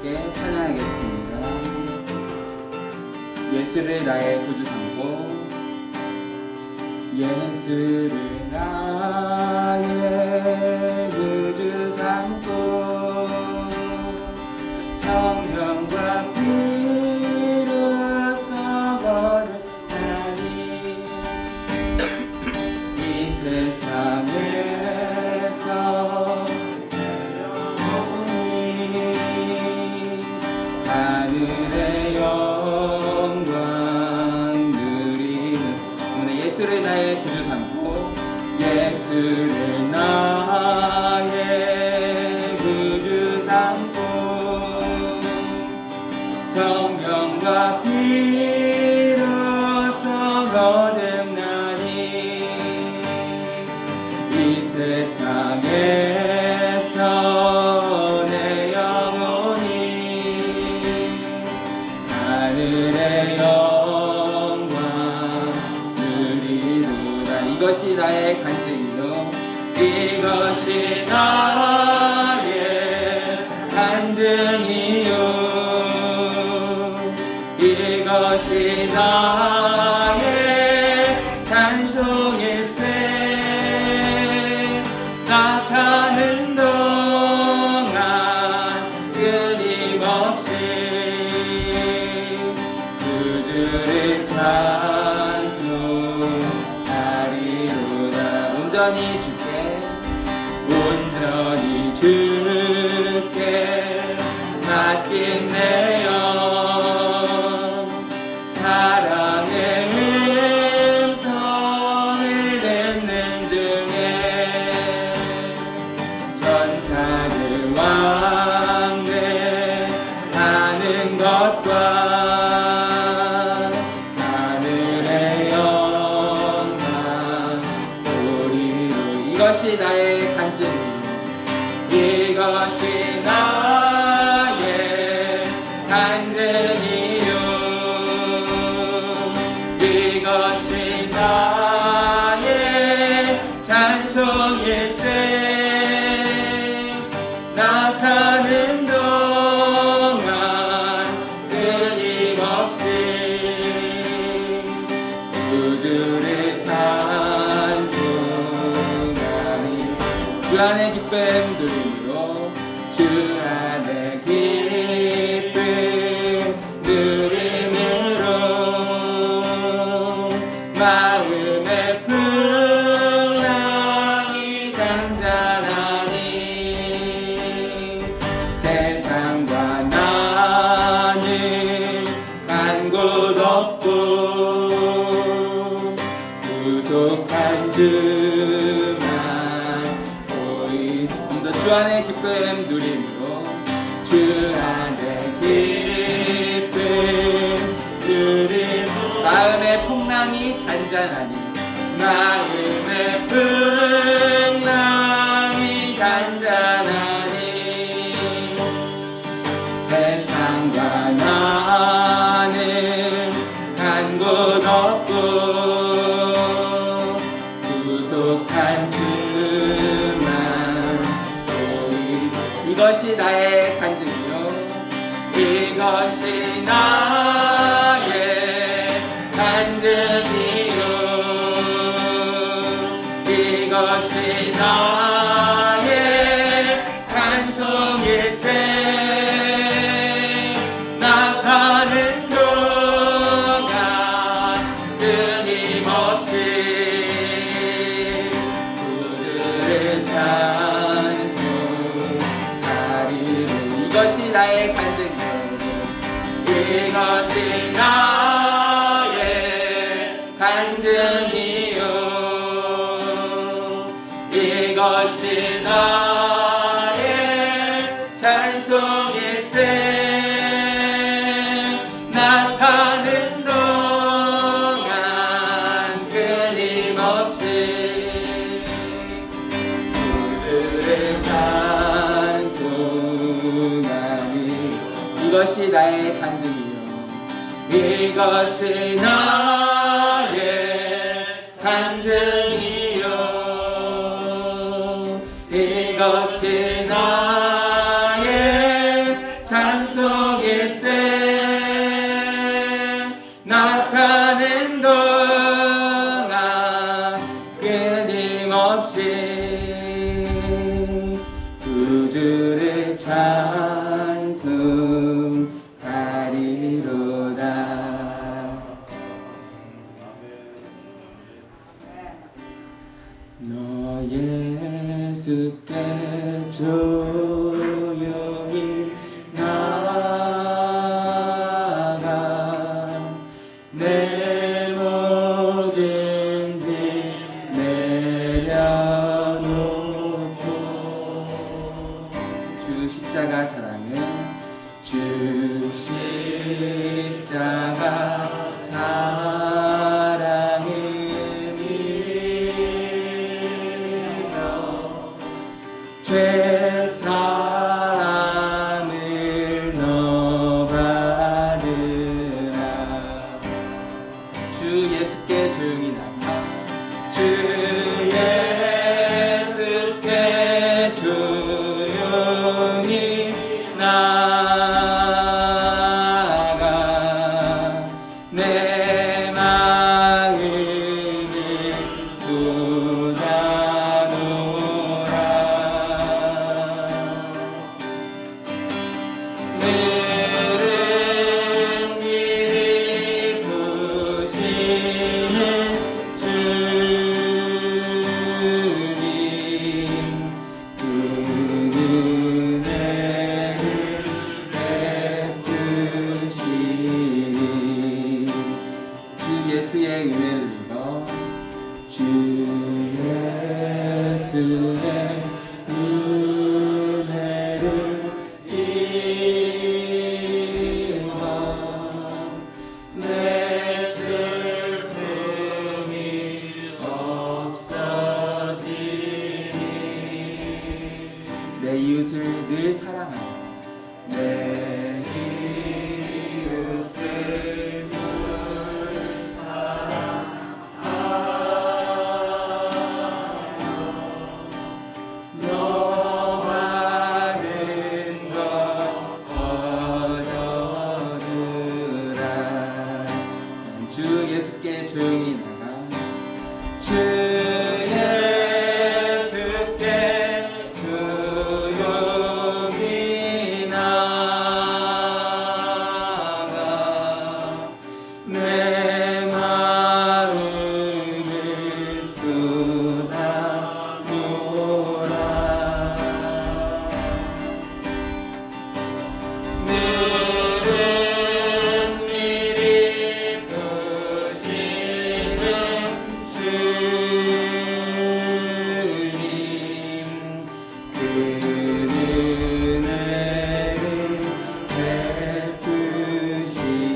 함께 찬양하겠습니다. 예수를 나의 구주 삼고 예수를 나의 구주 삼고 성령과 피로써 거듭나니 이 세상에서 하늘의 영광 누리는 오늘 예수를 나의 구주 삼고 예수를 나의 구주 삼고 성령과 피로써 거듭나니 이 세상에서 내 영혼이 하늘의 영광 누리도다. 이것이 나의 간증이요 이것이 나의 간증이요 이것이 나의 찬송일세 나 사는 동안 끊임없이 구주를 찬송하리로다. 온전히 주께 맡긴 내 영 사랑의 음성을 듣는 중에 전사들 왕래 하는 것과 하늘의 영광 우리로 이것이 나의 간증이요 이것이 나의 간증이요 이것이 나의 찬송일세 나 사는 동안 끊임없이 구주를 찬송하니 주 안의 기쁨 누리므로 주 안의 기쁨 누리므로 마음의 풍랑이 잔잔하니 세상과 나는 간 곳 없고 구속한 주만 주 안의 기쁨 누림으로 주 안의 기쁨 누림으로 마음의 풍랑이 잔잔하니 마음의 풍랑이 잔잔하니 세상과 나는 간 곳 없고 구속한 주만 이것이 나의 간증이요 이것이 나의 간증이요 이것이 나의 찬송일세 나 사는 동안 끊임없이 구주를 이것이 나의 간증이요 이것이 나의 간증이요 이것이 나의 찬송일세 나 사는 동안 끊임없이 구주를 찬송하니 이것이 나의 간증이요 이것이 나의 간증이요 이것이 나의 찬송 찬송하리로다. 너 예수께 조용히 나가 내 뭐든지 내려놓고 주 십자가 사랑은 주 십자가 사랑은 죄 사함을 너 받으라. 주 예수께 조용히 나가 주 예수께 조용히 나가 내 마음을 쏟아놓으라. 늘은 미리 부시는 주님 그 은혜를 베푸시니 주 예수의 은혜를 읽어 주 예수의 은혜를 읽어 내 슬픔이 없어지니 내 이웃을 늘 사랑하여 내 이웃을 늘 너와는 것 얻어두라. 주 예수께 조용히 나가 주 예수께 조용히 나가 내 마음을 쏟아놓으라. 늘은 미리 부시는 주님 그 은혜를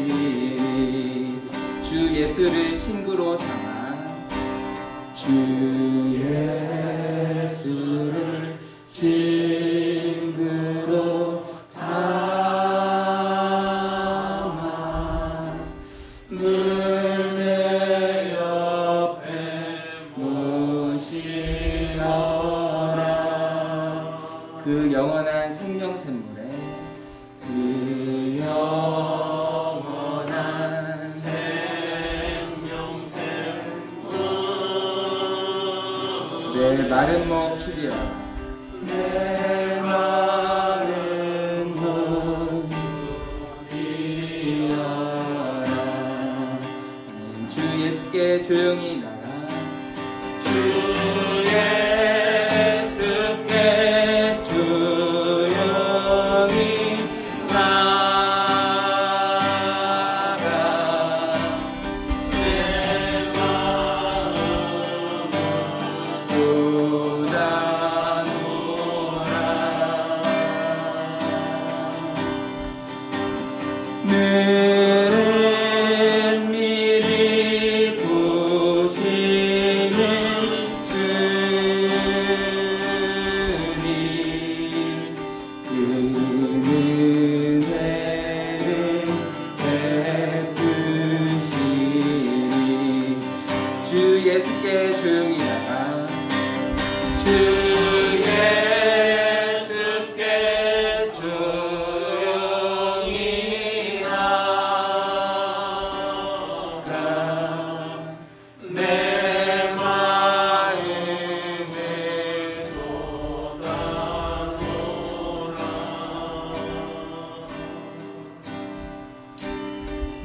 베푸시니 주 예수를 친구로 삼아 주 예수를 친구로 삼아 늘 내 옆에 모시어라. 그 영원한 생명 샘물에 그 영원한 생명 샘물 내 마른 목 축이라 내 마른 목 축이라. 주 예수께 조용히 나가 주 예수께 조용히 나가 내 마음을 쏟아놓으라. 늘은 미리 부시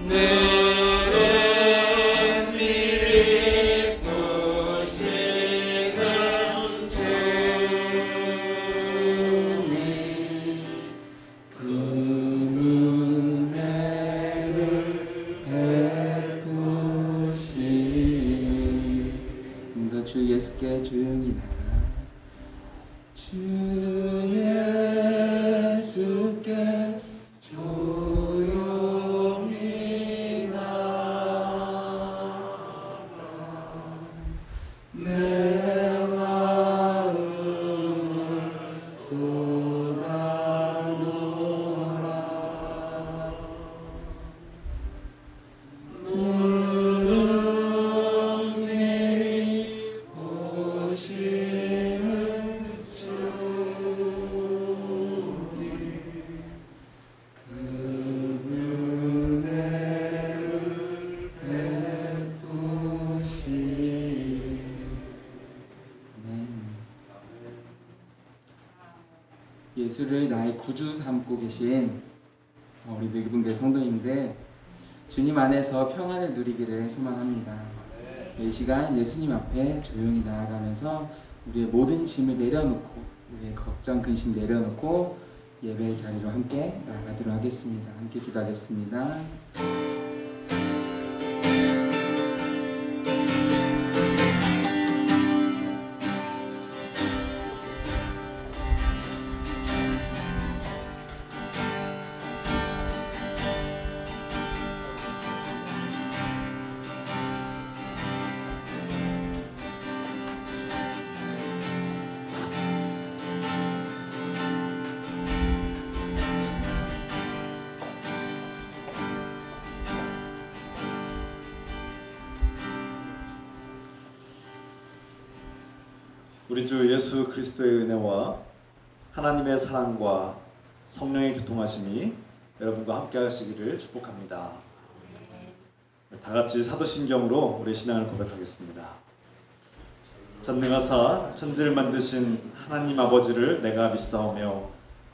늘은 미리 보시는 주님 그 은혜를 베푸시니 주 예수께 조용히 나가 주 예수께 조용히 나가 내 마음을 쏟아놓으라 물은 미리 보시는 예수를 나의 구주 삼고 계신 우리 늙은교회 성도님들 주님 안에서 평안을 누리기를 소망합니다. 이 시간 예수님 앞에 조용히 나아가면서 우리의 모든 짐을 내려놓고 우리의 걱정 근심 내려놓고 예배의 자리로 함께 나아가도록 하겠습니다. 함께 기도하겠습니다. 우리 주 예수 그리스도의 은혜와 하나님의 사랑과 성령의 교통하심이 여러분과 함께 하시기를 축복합니다. 다 같이 사도신경으로 우리 신앙을 고백하겠습니다. 전능하사 천지를 만드신 하나님 아버지를 내가 믿사오며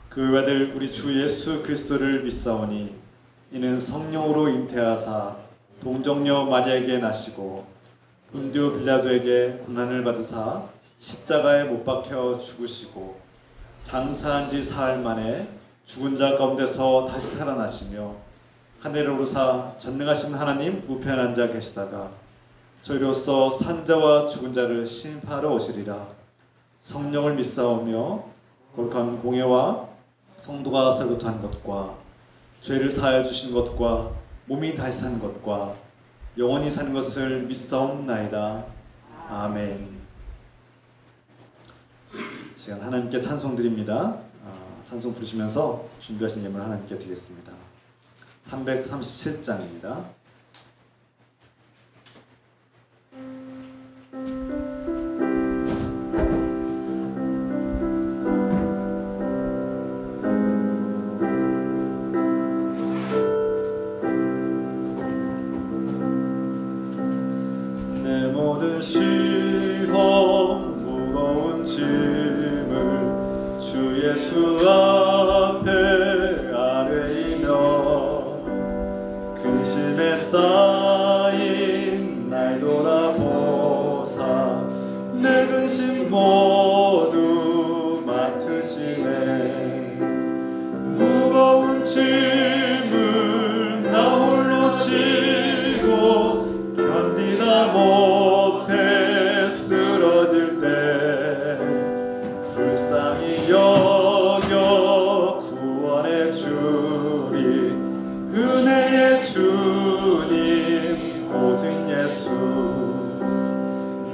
그 외아들 우리 주 예수 그리스도를 믿사오니 이는 성령으로 잉태하사 동정녀 마리아에게 나시고 본디오 빌라도에게 고난을 받으사 십자가에 못 박혀 죽으시고 장사한 지 사흘 만에 죽은 자 가운데서 다시 살아나시며 하늘에 오르사 전능하신 하나님 우편에 앉아 계시다가 저희로서 산자와 죽은 자를 심판하러 오시리라. 성령을 믿사오며 거룩한 공예와 성도가 설교한 것과 죄를 사하여 주신 것과 몸이 다시 사는 것과 영원히 사는 것을 믿사옵나이다. 아멘. 시간 하나님께 찬송 드립니다. 찬송 부르시면서 준비하신 예물 하나님께 드리겠습니다. 337장입니다. 내 모든 시험 무거운 짐을 주 예수 앞에 아뢰이며 근심에 쌓인 날 돌아보사 내 근심 모두 맡으시네. 무거운 짐을 나 홀로 지고 견디다 못해 쓰러질 때 불쌍히 여겨 구원해 주리. 은혜의 주님 오직 예수.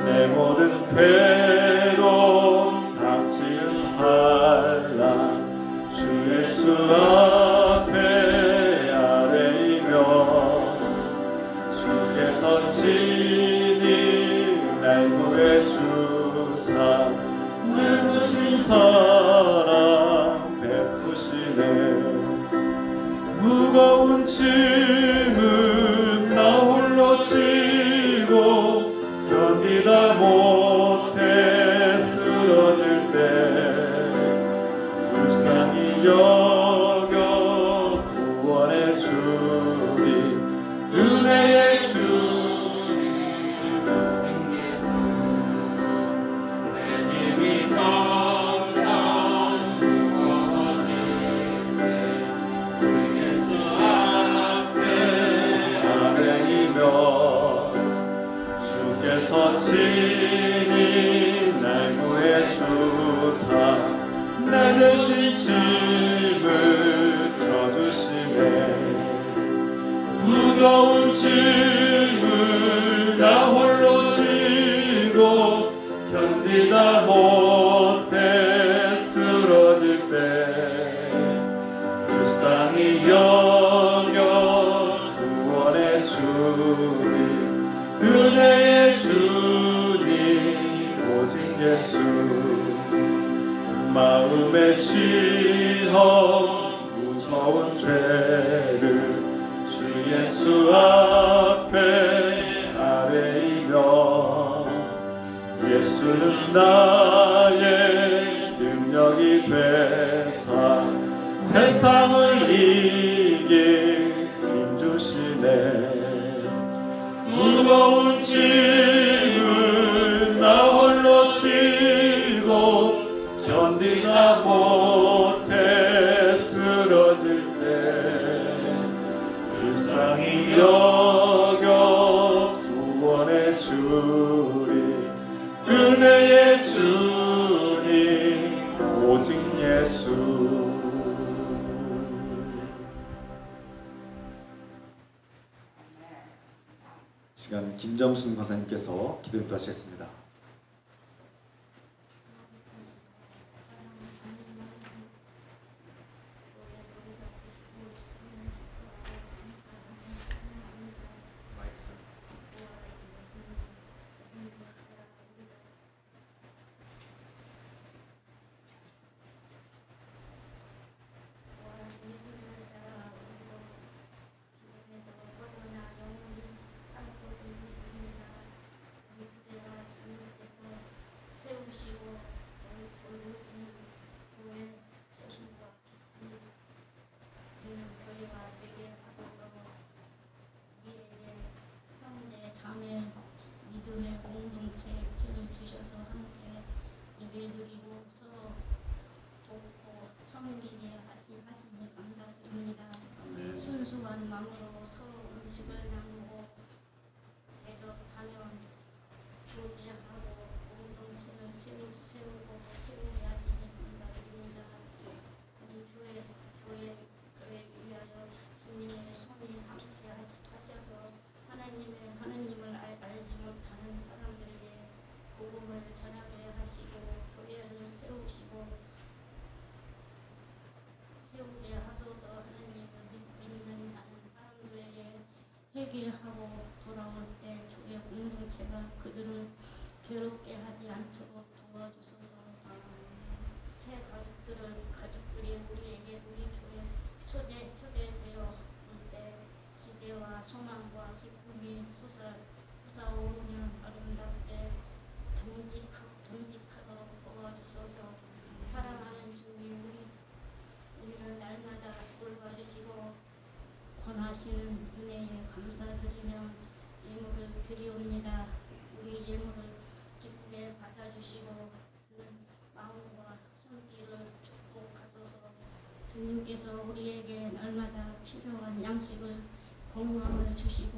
내 모든 괴로움 닥치는 환난 주 예수 앞에 아뢰이며 주께서 친히 날 구해 주사 누구신 사랑 베푸시네. 무거운 짐은 나 홀로 지고 견디다 못해 쓰러질 때 불쌍히 여겨 구원해 주리. 어둠의 시험 무서운 죄를 주 예수 앞에 아뢰이며 예수는 나의 능력이 되사 세상을 이길 힘 주시네. 무거운 짐은 나 홀로 지고 견디다 못해 쓰러질 때 불쌍히 여겨 구원해 주리. 은혜의 주님 오직 예수. 시간 김점순 권사님께서 기도 인도하시겠습니다. 예배드리고 서로 돕고 섬기게 하시니 감사드립니다. 순수한 마음으로 서로 음식을 나누고 대접하면 교제하고 공동체를 세우게 하시니 감사드립니다. 우리 교회를 위하여 주님의 손이 함께 하셔서 하나님을 알지 못하는 사람들에게 복음을 전하게 하시고 교회를 세우게 하소서. 하나님을 믿는 사람들에게 회개하고 돌아올 때 교회 공동체가 그들을 괴롭게 하지 않도록 도와주소서. 새 가족들이 우리에게 우리 교회 초대되어 올 때 기대와 소망과 기쁨이 솟아오르며 아름답게 듬직하도록 도와주소서. 사랑하는 주님, 우리를 날마다 돌봐주시고 권하시는 은혜에 감사드리며 예물을 드리옵니다. 우리 예물을 기쁘게 받아주시고 드는 마음과 손길을 축복하소서. 주님께서 우리에게 날마다 필요한 양식을 건강을 주시고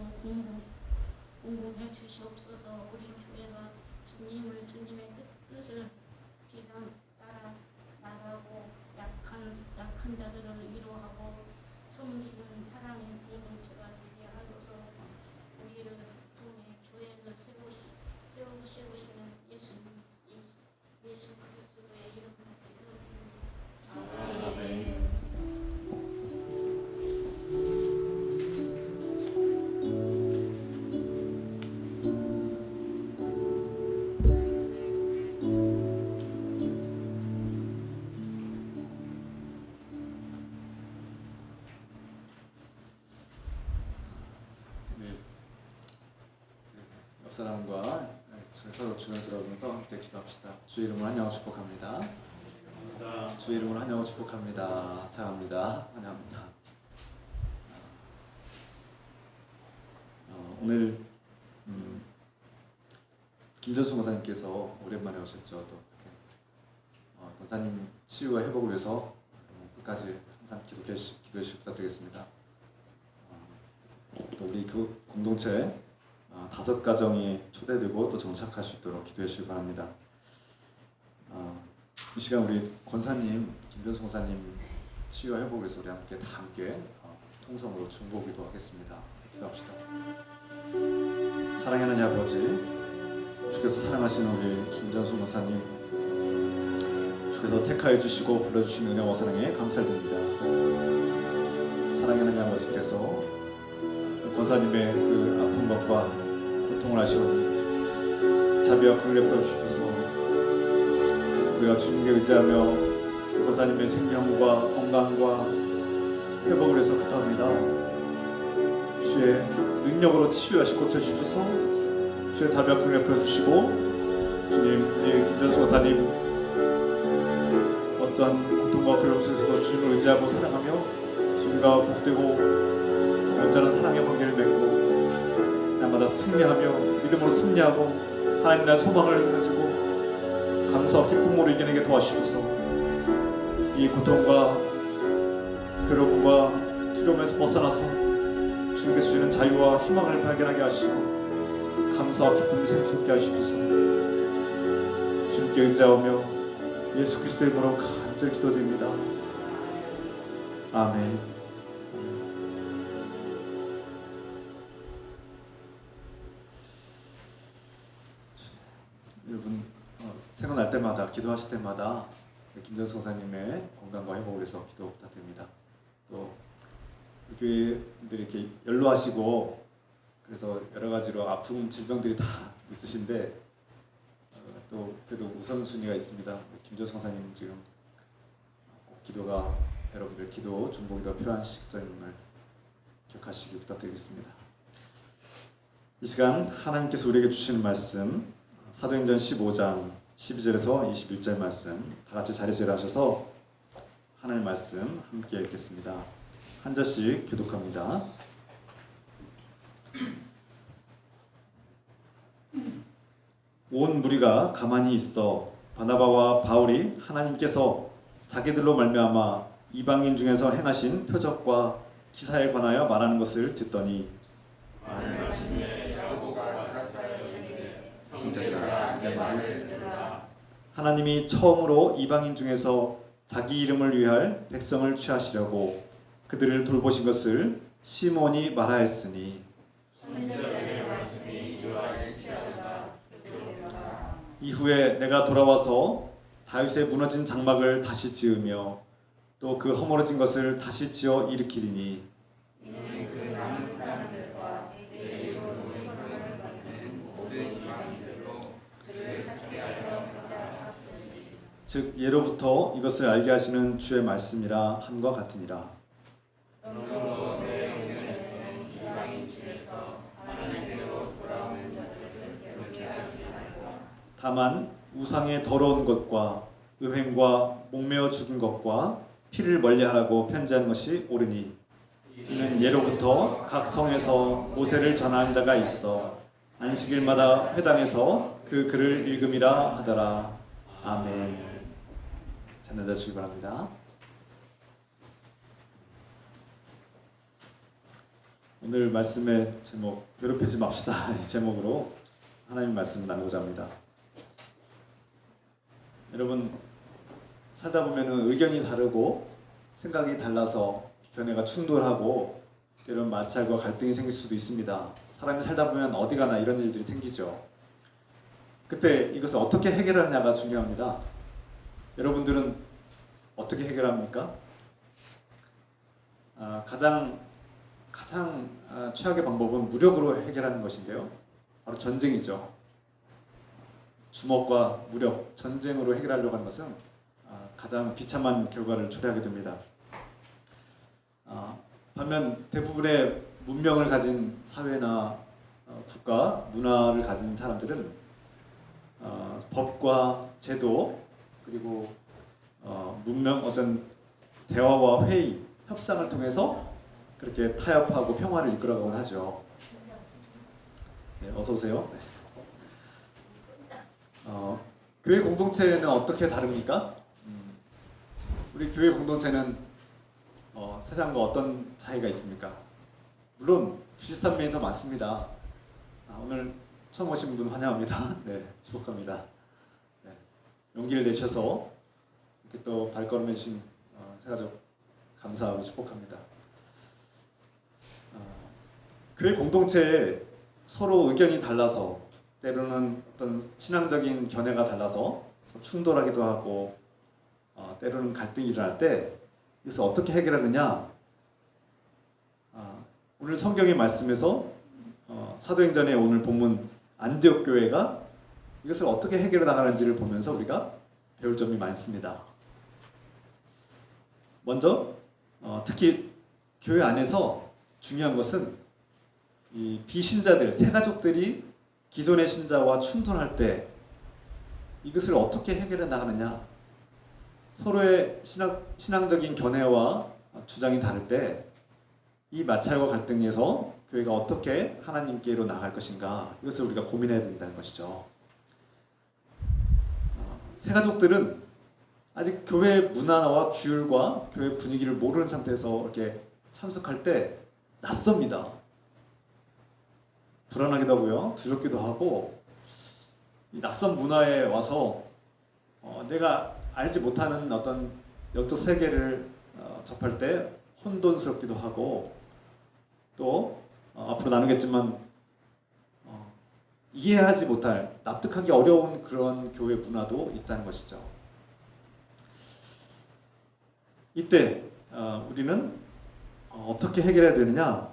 공급해 주시옵소서. 우리 교회가 주님의 뜻을 따라 나가고 약한 자들을 위로하고 섬기는 사랑의 공동체가 되게 하소서. 우리를 통해 교회를 세우시는 예수 그리스도의 이름으로 기도드립니다. 아멘. 옆사람과 서로 주변 들어오면서 함께 기도합시다. 주 이름으로 환영하고 축복합니다. 주 이름으로 환영하고 축복합니다. 사랑합니다. 환영합니다. 오늘 김전수 권사님께서 오랜만에 오셨죠. 또 권사님 치유와 회복을 위해서 끝까지 항상 기도해 주시기 부탁드리겠습니다. 또 우리 그 공동체 5가정이 초대되고 또 정착할 수 있도록 기도해 주시기 바랍니다. 이 시간 우리 권사님, 김변수 권사님 치유와 회복을 위해서 우리 함께 통성으로 중보기도 하겠습니다. 기도합시다. 사랑하는 아버지, 주께서 사랑하시는 우리 김전수 권사님, 주께서 택하여 주시고 불러주신 은혜와 사랑에 감사드립니다. 사랑하는 아버지께서 권사님의 그 아픈 것과 고통을 아시오니 자비와 긍휼을 베풀어 주셔서 우리가 주님께 의지하며 목사님의 생명과 건강과 회복을 위해서 기도합니다. 주의 능력으로 치유하시고 고쳐주셔서 주의 자비와 베풀어주시고 주님, 우리 김전수 목사님 어떤 고통과 괴로움 속에서도 주님을 의지하고 사랑하며 주님과 복되고 온전한 사랑의 관계를 맺고 날마다 승리하며 믿음으로 승리하고 하나님 나라의 소망을 가지고 감사와 기쁨으로 이겨내게 도와주셔서 이 고통과 괴로움과 두려움에서 벗어나서 주님께서 주시는 자유와 희망을 발견하게 하시고 감사와 기쁨이 샘솟게 하시옵소서. 주님께 의지하며 예수 그리스도의 이름으로 간절히 기도드립니다. 아멘. 여러분 생각날 때마다 기도하실 때마다 김전수 목사님의 건강과 회복을 위해서 기도 부탁드립니다. 또 교회분들이 이렇게 연로하시고 그래서 여러 가지로 아픈 질병들이 다 있으신데 또 그래도 우선순위가 있습니다. 김전수 목사님 지금 기도가 여러분들 기도 중보기도가 필요한 시점임을 기억하시기 부탁드리겠습니다. 이 시간 하나님께서 우리에게 주시는 말씀 사도행전 15장 12절에서 21절 말씀 다 같이 자리에서 일어나셔서 하나님의 말씀 함께 읽겠습니다. 한 절씩 교독합니다. 온 무리가 가만히 있어 바나바와 바울이 하나님께서 자기들로 말미암아 이방인 중에서 행하신 표적과 기사에 관하여 말하는 것을 듣더니 하나님이 처음으로 이방인 중에서 자기 이름을 위할 백성을 취하시려고 그들을 돌보신 것을 시몬이 말하였으니 이후에 내가 돌아와서 다윗의 무너진 장막을 다시 지으며 또 그 허물어진 것을 다시 지어 일으키리니 즉 예로부터 이것을 알게 하시는 주의 말씀이라 함과 같으니라. 다만 우상의 더러운 것과 음행과 목매어 죽은 것과 피를 멀리하라고 편지한 것이 옳으니 이는 예로부터 각 성에서 모세를 전하는 자가 있어 안식일마다 회당에서 그 글을 읽음이라 하더라. 아멘. 찬양해 주시기 바랍니다. 오늘 말씀의 제목 괴롭히지 맙시다 이 제목으로 하나님 말씀을 나누고자 합니다. 여러분 살다 보면은 의견이 다르고 생각이 달라서 견해가 충돌하고 이런 마찰과 갈등이 생길 수도 있습니다. 사람이 살다 보면 어디 가나 이런 일들이 생기죠. 그때 이것을 어떻게 해결하느냐가 중요합니다. 여러분들은 어떻게 해결합니까? 가장 최악의 방법은 무력으로 해결하는 것인데요. 바로 전쟁이죠. 주먹과 무력, 전쟁으로 해결하려고 하는 것은 가장 비참한 결과를 초래하게 됩니다. 반면 대부분의 문명을 가진 사회나 국가, 문화를 가진 사람들은 법과 제도 그리고 문명 어떤 대화와 회의, 협상을 통해서 그렇게 타협하고 평화를 이끌어가곤 하죠. 네, 어서 오세요. 교회 공동체는 어떻게 다릅니까? 우리 교회 공동체는 세상과 어떤 차이가 있습니까? 물론 비슷한 면이 더 많습니다. 오늘 처음 오신 분 환영합니다. 네, 축복합니다. 네, 용기를 내셔서 이렇게 또 발걸음해 주신 새가족 감사하고 축복합니다. 교회 공동체에 서로 의견이 달라서 때로는 어떤 신앙적인 견해가 달라서 충돌하기도 하고 때로는 갈등이 일어날 때 이것을 어떻게 해결하느냐. 오늘 성경의 말씀에서 사도행전의 오늘 본문 안디옥 교회가 이것을 어떻게 해결해 나가는지를 보면서 우리가 배울 점이 많습니다. 먼저 특히 교회 안에서 중요한 것은 이 비신자들, 새가족들이 기존의 신자와 충돌할 때 이것을 어떻게 해결해 나가느냐. 서로의 신앙적인 견해와 주장이 다를 때 이 마찰과 갈등에서 교회가 어떻게 하나님께로 나갈 것인가, 이것을 우리가 고민해야 된다는 것이죠. 새가족들은 아직 교회 문화와 규율과 교회 분위기를 모르는 상태에서 이렇게 참석할 때 낯섭니다. 불안하기도 하고요, 두렵기도 하고, 이 낯선 문화에 와서 내가 알지 못하는 어떤 영적 세계를 접할 때 혼돈스럽기도 하고, 또 앞으로 나누겠지만 이해하지 못할, 납득하기 어려운 그런 교회 문화도 있다는 것이죠. 이때 우리는 어떻게 해결해야 되느냐,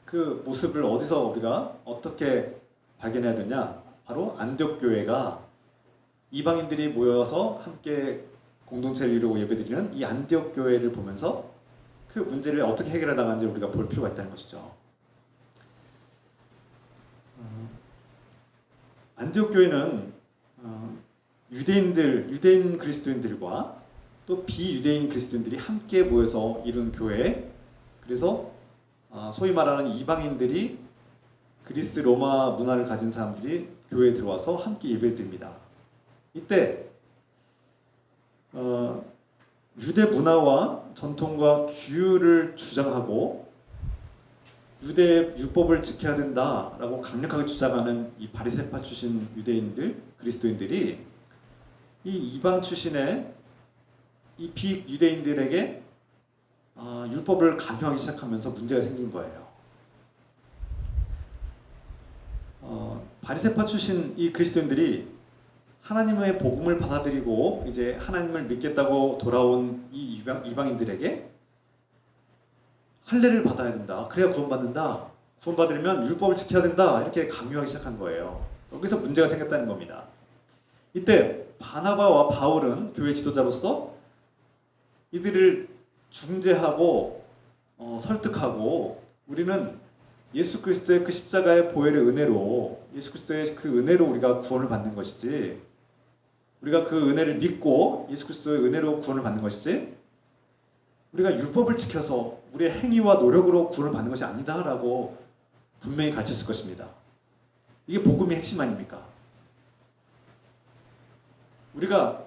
그 모습을 어디서 우리가 어떻게 발견해야 되냐, 바로 안디옥 교회가 이방인들이 모여서 함께 공동체를 이루고 예배드리는 이 안디옥 교회를 보면서 그 문제를 어떻게 해결해 나가는지 우리가 볼 필요가 있다는 것이죠. 안디옥 교회는 유대인 그리스도인들과 또 비유대인 그리스도인들이 함께 모여서 이룬 교회, 그래서 소위 말하는 이방인들이 그리스 로마 문화를 가진 사람들이 교회에 들어와서 함께 예배를 드립니다. 이때 유대 문화와 전통과 규율을 주장하고 유대 율법을 지켜야 된다라고 강력하게 주장하는 이 바리새파 출신 유대인들, 그리스도인들이 이 이방 출신의 이 비유대인들에게 율법을 강요하기 시작하면서 문제가 생긴 거예요. 바리새파 출신 이 그리스도인들이 하나님의 복음을 받아들이고 이제 하나님을 믿겠다고 돌아온 이 이방인들에게 할례를 받아야 된다, 그래야 구원받는다, 구원받으려면 율법을 지켜야 된다, 이렇게 강요하기 시작한 거예요. 여기서 문제가 생겼다는 겁니다. 이때 바나바와 바울은 교회 지도자로서 이들을 중재하고 설득하고, 우리는 예수 그리스도의 그 십자가의 보혈의 은혜로, 예수 그리스도의 그 은혜로 우리가 구원을 받는 것이지, 우리가 그 은혜를 믿고 예수 그리스도의 은혜로 구원을 받는 것이지, 우리가 율법을 지켜서 우리의 행위와 노력으로 구원을 받는 것이 아니다라고 분명히 가르쳤을 것입니다. 이게 복음의 핵심 아닙니까? 우리가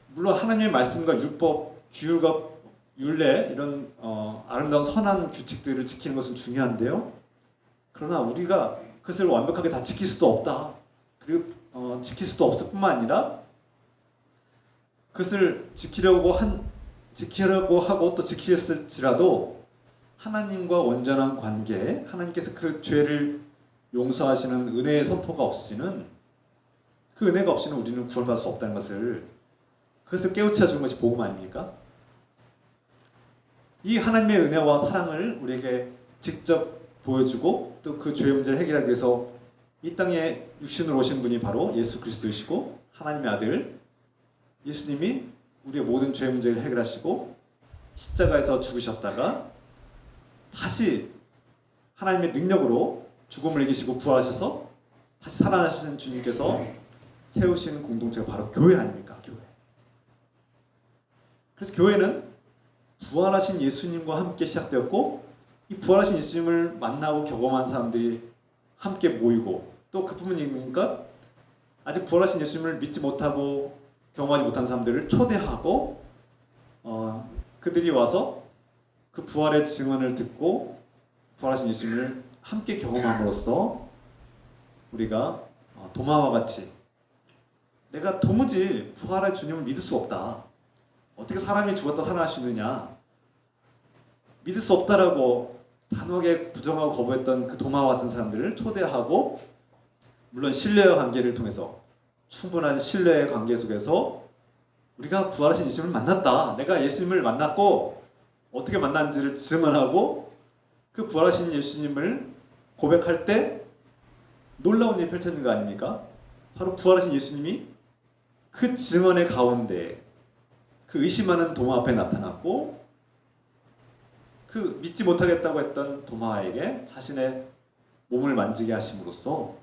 물론 하나님의 말씀과 율법, 규율과 율례, 이런 아름다운 선한 규칙들을 지키는 것은 중요한데요, 그러나 우리가 그것을 완벽하게 다 지킬 수도 없다, 그리고 지킬 수도 없을 뿐만 아니라 그것을 지키려고 하고 또 지켰을지라도 하나님과 온전한 관계, 하나님께서 그 죄를 용서하시는 은혜의 선포가 없이는, 그 은혜가 없이는 우리는 구원받을 수 없다는 것을, 그것을 깨우쳐 주는 것이 복음 아닙니까? 이 하나님의 은혜와 사랑을 우리에게 직접 보여주고 또 그 죄의 문제를 해결하기 위해서 이 땅에 육신으로 오신 분이 바로 예수 그리스도이시고, 하나님의 아들 예수님이 우리의 모든 죄의 문제를 해결하시고 십자가에서 죽으셨다가 다시 하나님의 능력으로 죽음을 이기시고 부활하셔서 다시 살아나신 주님께서 세우신 공동체가 바로 교회 아닙니까? 교회. 그래서 교회는 부활하신 예수님과 함께 시작되었고, 이 부활하신 예수님을 만나고 경험한 사람들이 함께 모이고, 또 그뿐이니까 아직 부활하신 예수님을 믿지 못하고 경험하지 못한 사람들을 초대하고 그들이 와서 그 부활의 증언을 듣고 부활하신 예수님을 함께 경험함으로써 우리가 도마와 같이 내가 도무지 부활의 주님을 믿을 수 없다, 어떻게 사람이 죽었다 살아날 수 있느냐, 믿을 수 없다라고 단호하게 부정하고 거부했던 그 도마와 같은 사람들을 초대하고, 물론 신뢰의 관계를 통해서, 충분한 신뢰의 관계 속에서 우리가 부활하신 예수님을 만났다, 내가 예수님을 만났고 어떻게 만났는지를 증언하고 그 부활하신 예수님을 고백할 때 놀라운 일이 펼쳐지는 거 아닙니까? 바로 부활하신 예수님이 그 증언의 가운데, 그 의심하는 도마 앞에 나타났고 그 믿지 못하겠다고 했던 도마에게 자신의 몸을 만지게 하심으로써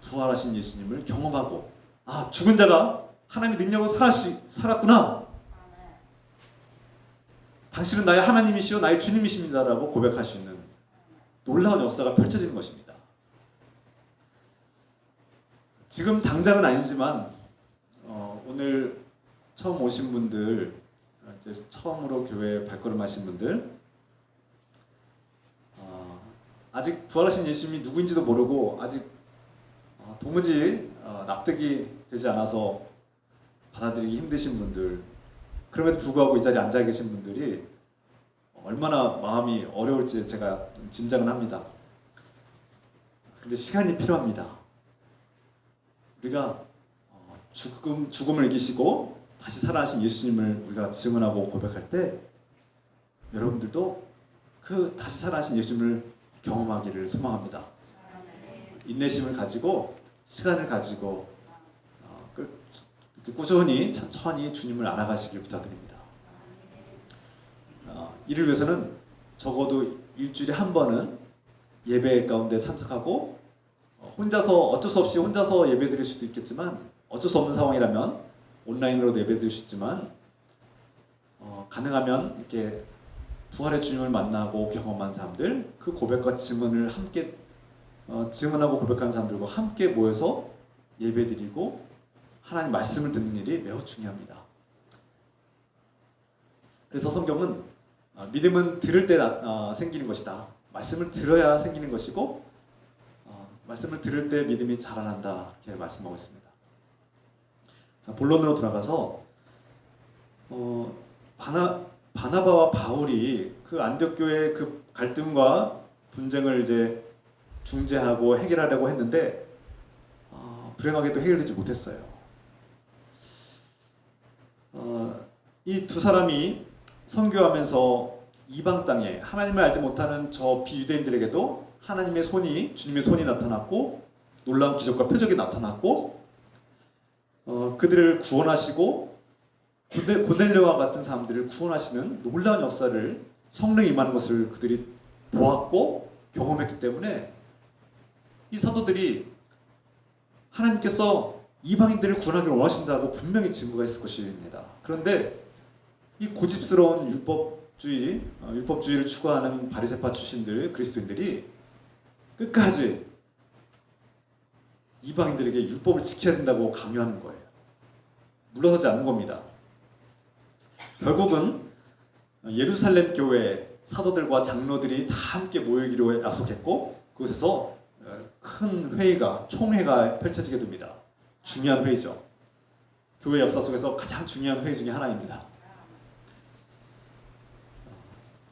부활하신 예수님을 경험하고 아 죽은 자가 하나님의 능력으로 살았구나. 당신은 나의 하나님이시요 나의 주님이십니다라고 고백할 수 있는 놀라운 역사가 펼쳐지는 것입니다. 지금 당장은 아니지만 오늘 처음 오신 분들, 이제 처음으로 교회에 발걸음하신 분들, 아직 부활하신 예수님이 누구인지도 모르고 아직 도무지 납득이 되지 않아서 받아들이기 힘드신 분들, 그럼에도 불구하고 이 자리에 앉아 계신 분들이 얼마나 마음이 어려울지 제가 짐작은 합니다. 근데 시간이 필요합니다. 우리가 죽음을 이기시고 다시 살아나신 예수님을 우리가 증언하고 고백할 때 여러분들도 그 다시 살아나신 예수님을 경험하기를 소망합니다. 인내심을 가지고 시간을 가지고 꾸준히 천천히 주님을 알아가시길 부탁드립니다. 이를 위해서는 적어도 일주일에 한 번은 예배 가운데 참석하고 혼자서 어쩔 수 없이 혼자서 예배 드릴 수도 있겠지만 어쩔 수 없는 상황이라면 온라인으로도 예배 드릴 수 있지만 가능하면 이렇게 부활의 주님을 만나고 경험한 사람들, 그 고백과 증언을 함께 증언하고 고백하는 사람들과 함께 모여서 예배드리고 하나님 말씀을 듣는 일이 매우 중요합니다. 그래서 성경은 믿음은 들을 때 생기는 것이다. 말씀을 들어야 생기는 것이고 말씀을 들을 때 믿음이 자라난다. 이렇게 말씀하고 있습니다. 자, 본론으로 돌아가서 바나바와 바울이 그 안디옥교회의 그 갈등과 분쟁을 이제 중재하고 해결하려고 했는데 불행하게도 해결되지 못했어요. 이 두 사람이 선교하면서 이방 땅에 하나님을 알지 못하는 저 비유대인들에게도 하나님의 손이, 주님의 손이 나타났고 놀라운 기적과 표적이 나타났고 그들을 구원하시고 고넬료와 같은 사람들을 구원하시는 놀라운 역사를 성령이 임하는 것을 그들이 보았고 경험했기 때문에 이 사도들이 하나님께서 이방인들을 구원하기를 원하신다고 분명히 증거가 있을 것입니다. 그런데 이 고집스러운 율법주의를 추구하는 바리새파 출신들 그리스도인들이 끝까지 이방인들에게 율법을 지켜야 된다고 강요하는 거예요. 물러서지 않는 겁니다. 결국은 예루살렘 교회 사도들과 장로들이 다 함께 모이기로 약속했고 그곳에서 큰 회의가 총회가 펼쳐지게 됩니다. 중요한 회의죠. 교회 역사 속에서 가장 중요한 회의 중에 하나입니다.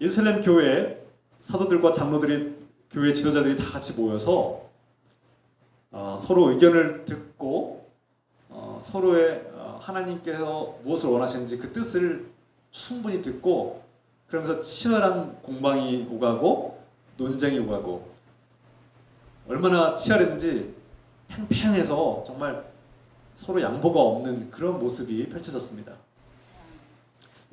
예루살렘 교회 사도들과 장로들이 교회 지도자들이 다 같이 모여서 서로 의견을 듣고 서로의 하나님께서 무엇을 원하시는지 그 뜻을 충분히 듣고 그러면서 치열한 공방이 오가고 논쟁이 오가고 얼마나 치열했는지 팽팽해서 정말 서로 양보가 없는 그런 모습이 펼쳐졌습니다.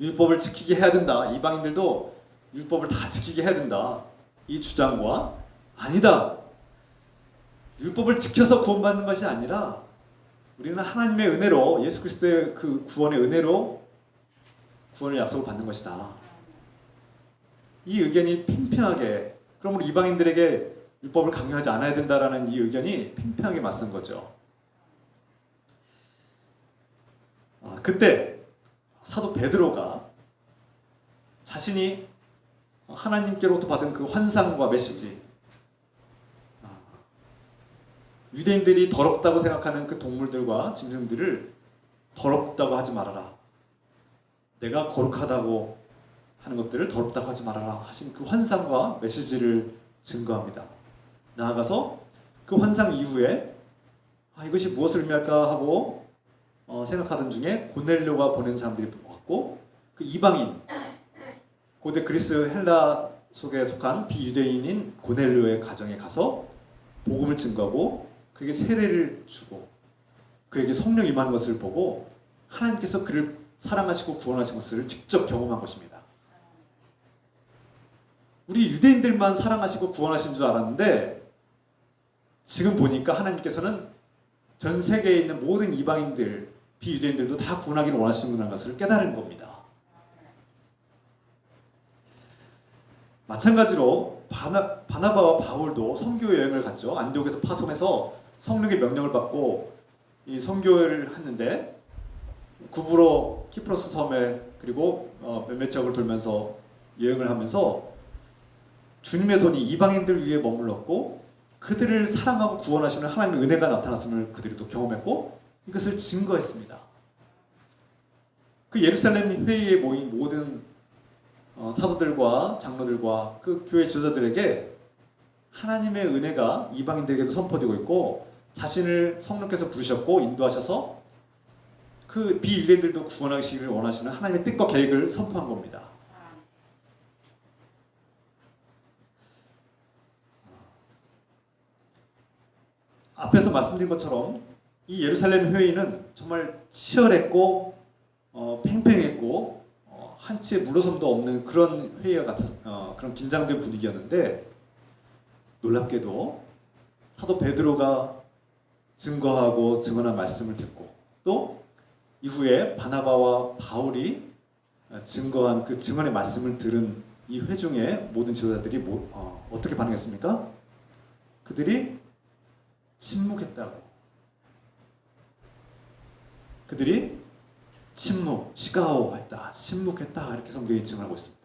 율법을 지키게 해야 된다. 이방인들도 율법을 다 지키게 해야 된다. 이 주장과 아니다. 율법을 지켜서 구원받는 것이 아니라 우리는 하나님의 은혜로 예수 그리스도의 그 구원의 은혜로 구원을 약속을 받는 것이다. 이 의견이 팽팽하게 그러므로 이방인들에게 율법을 강요하지 않아야 된다라는 이 의견이 팽팽하게 맞선 거죠. 그때 사도 베드로가 자신이 하나님께로부터 받은 그 환상과 메시지, 유대인들이 더럽다고 생각하는 그 동물들과 짐승들을 더럽다고 하지 말아라. 내가 거룩하다고 하는 것들을 더럽다고 하지 말아라 하신 그 환상과 메시지를 증거합니다. 나아가서 그 환상 이후에 이것이 무엇을 의미할까 하고 생각하던 중에 고넬료가 보낸 사람들이 왔고 그 이방인 고대 그리스 헬라 속에 속한 비유대인인 고넬료의 가정에 가서 복음을 증거하고 그에게 세례를 주고 그에게 성령 임하는 것을 보고 하나님께서 그를 사랑하시고 구원하신 것을 직접 경험한 것입니다. 우리 유대인들만 사랑하시고 구원하신 줄 알았는데 지금 보니까 하나님께서는 전 세계에 있는 모든 이방인들, 비유대인들도 다 구원하기를 원하시는구나 것을 깨달은 겁니다. 마찬가지로 바나바와 바울도 선교 여행을 갔죠. 안디옥에서 파송해서 성령의 명령을 받고 이 선교를 했는데 구부로 키프로스 섬에 그리고 몇몇 지역을 돌면서 여행을 하면서 주님의 손이 이방인들 위에 머물렀고 그들을 사랑하고 구원하시는 하나님의 은혜가 나타났음을 그들이 또 경험했고 이것을 증거했습니다. 그 예루살렘 회의에 모인 모든 사도들과 장로들과 그 교회 지도자들에게 하나님의 은혜가 이방인들에게도 선포되고 있고 자신을 성령께서 부르셨고 인도하셔서 그 비유대인들도 구원하시기를 원하시는 하나님의 뜻과 계획을 선포한 겁니다. 앞에서 말씀드린 것처럼 이 예루살렘 회의는 정말 치열했고 팽팽했고 한치의 물러섬도 없는 그런 회의와 같은 그런 긴장된 분위기였는데 놀랍게도 사도 베드로가 증거하고 증언한 말씀을 듣고 또 이후에 바나바와 바울이 증거한 그 증언의 말씀을 들은 이 회중의 모든 지도자들이 어떻게 반응했습니까? 그들이 침묵했다고. 그들이 시가오했다, 침묵했다 이렇게 성경이 증언하고 있습니다.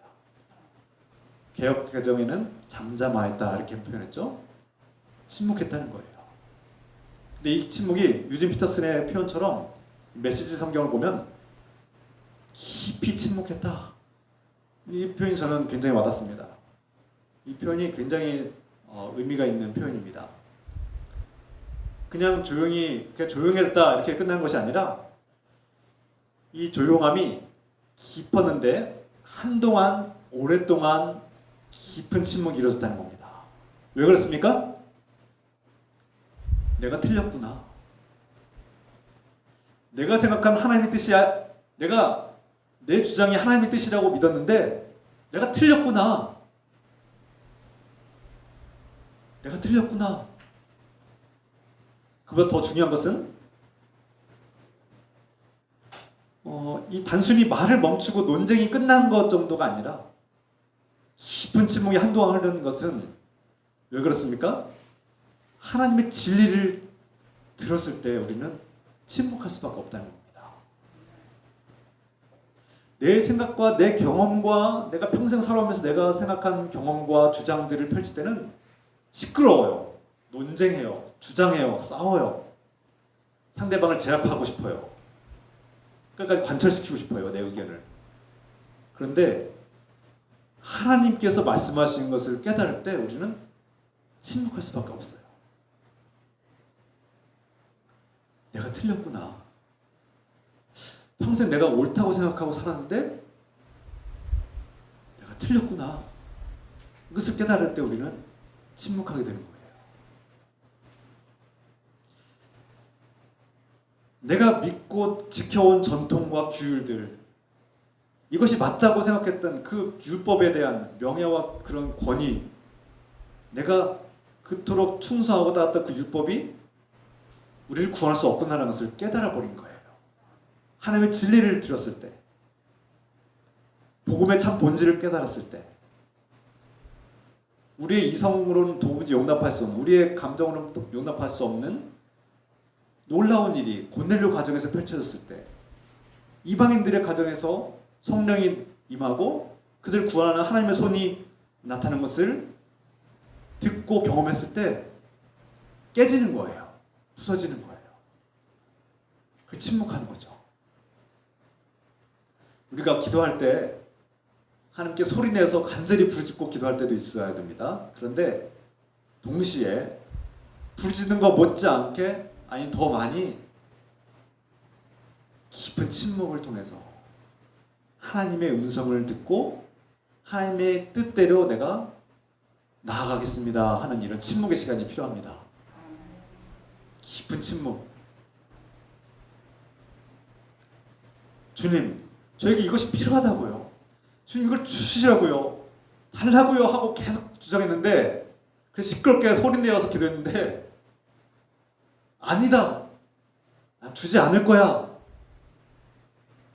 개역 개정에는 잠잠하였다 이렇게 표현했죠. 침묵했다는 거예요. 근데 이 침묵이 유진 피터슨의 표현처럼 메시지 성경을 보면 깊이 침묵했다. 이 표현이 저는 굉장히 와닿습니다. 이 표현이 굉장히 의미가 있는 표현입니다. 그냥 조용했다 이렇게 끝난 것이 아니라 이 조용함이 깊었는데 한동안 오랫동안 깊은 침묵이 이루어졌다는 겁니다. 왜 그렇습니까? 내가 틀렸구나. 내가 생각한 하나님의 뜻이야. 내가 내 주장이 하나님의 뜻이라고 믿었는데 내가 틀렸구나. 내가 틀렸구나. 그보다 더 중요한 것은 이 단순히 말을 멈추고 논쟁이 끝난 것 정도가 아니라 깊은 침묵이 한동안 흐르는 것은 왜 그렇습니까? 하나님의 진리를 들었을 때 우리는 침묵할 수밖에 없다는 겁니다. 내 생각과 내 경험과 내가 평생 살아오면서 내가 생각한 경험과 주장들을 펼칠 때는 시끄러워요. 논쟁해요. 주장해요. 싸워요. 상대방을 제압하고 싶어요. 끝까지 관철시키고 싶어요. 내 의견을. 그런데 하나님께서 말씀하신 것을 깨달을 때 우리는 침묵할 수밖에 없어요. 내가 틀렸구나. 평생 내가 옳다고 생각하고 살았는데 내가 틀렸구나. 이것을 깨달을 때 우리는 침묵하게 되는 거예요. 내가 믿고 지켜온 전통과 규율들, 이것이 맞다고 생각했던 그 율법에 대한 명예와 그런 권위, 내가 그토록 충성하고 따랐던 그 율법이 우리를 구원할 수 없구나라는 것을 깨달아 버린 거예요. 하나님의 진리를 들었을 때, 복음의 참 본질을 깨달았을 때, 우리의 이성으로는 도무지 용납할 수 없는, 우리의 감정으로는 용납할 수 없는 놀라운 일이 고넬료 가정에서 펼쳐졌을 때, 이방인들의 가정에서 성령이 임하고 그들 구원하는 하나님의 손이 나타나는 것을 듣고 경험했을 때 깨지는 거예요. 부서지는 거예요. 그 침묵하는 거죠. 우리가 기도할 때 하나님께 소리내서 간절히 부르짖고 기도할 때도 있어야 됩니다. 그런데 동시에 부르짖는 것 못지않게 아니 더 많이 깊은 침묵을 통해서 하나님의 음성을 듣고 하나님의 뜻대로 내가 나아가겠습니다 하는 이런 침묵의 시간이 필요합니다. 깊은 침묵. 주님, 저에게 이것이 필요하다고요. 주님 이걸 주시라고요. 달라고요 하고 계속 주장했는데 그래서 시끄럽게 소리내어서 기도했는데 아니다. 난 주지 않을 거야.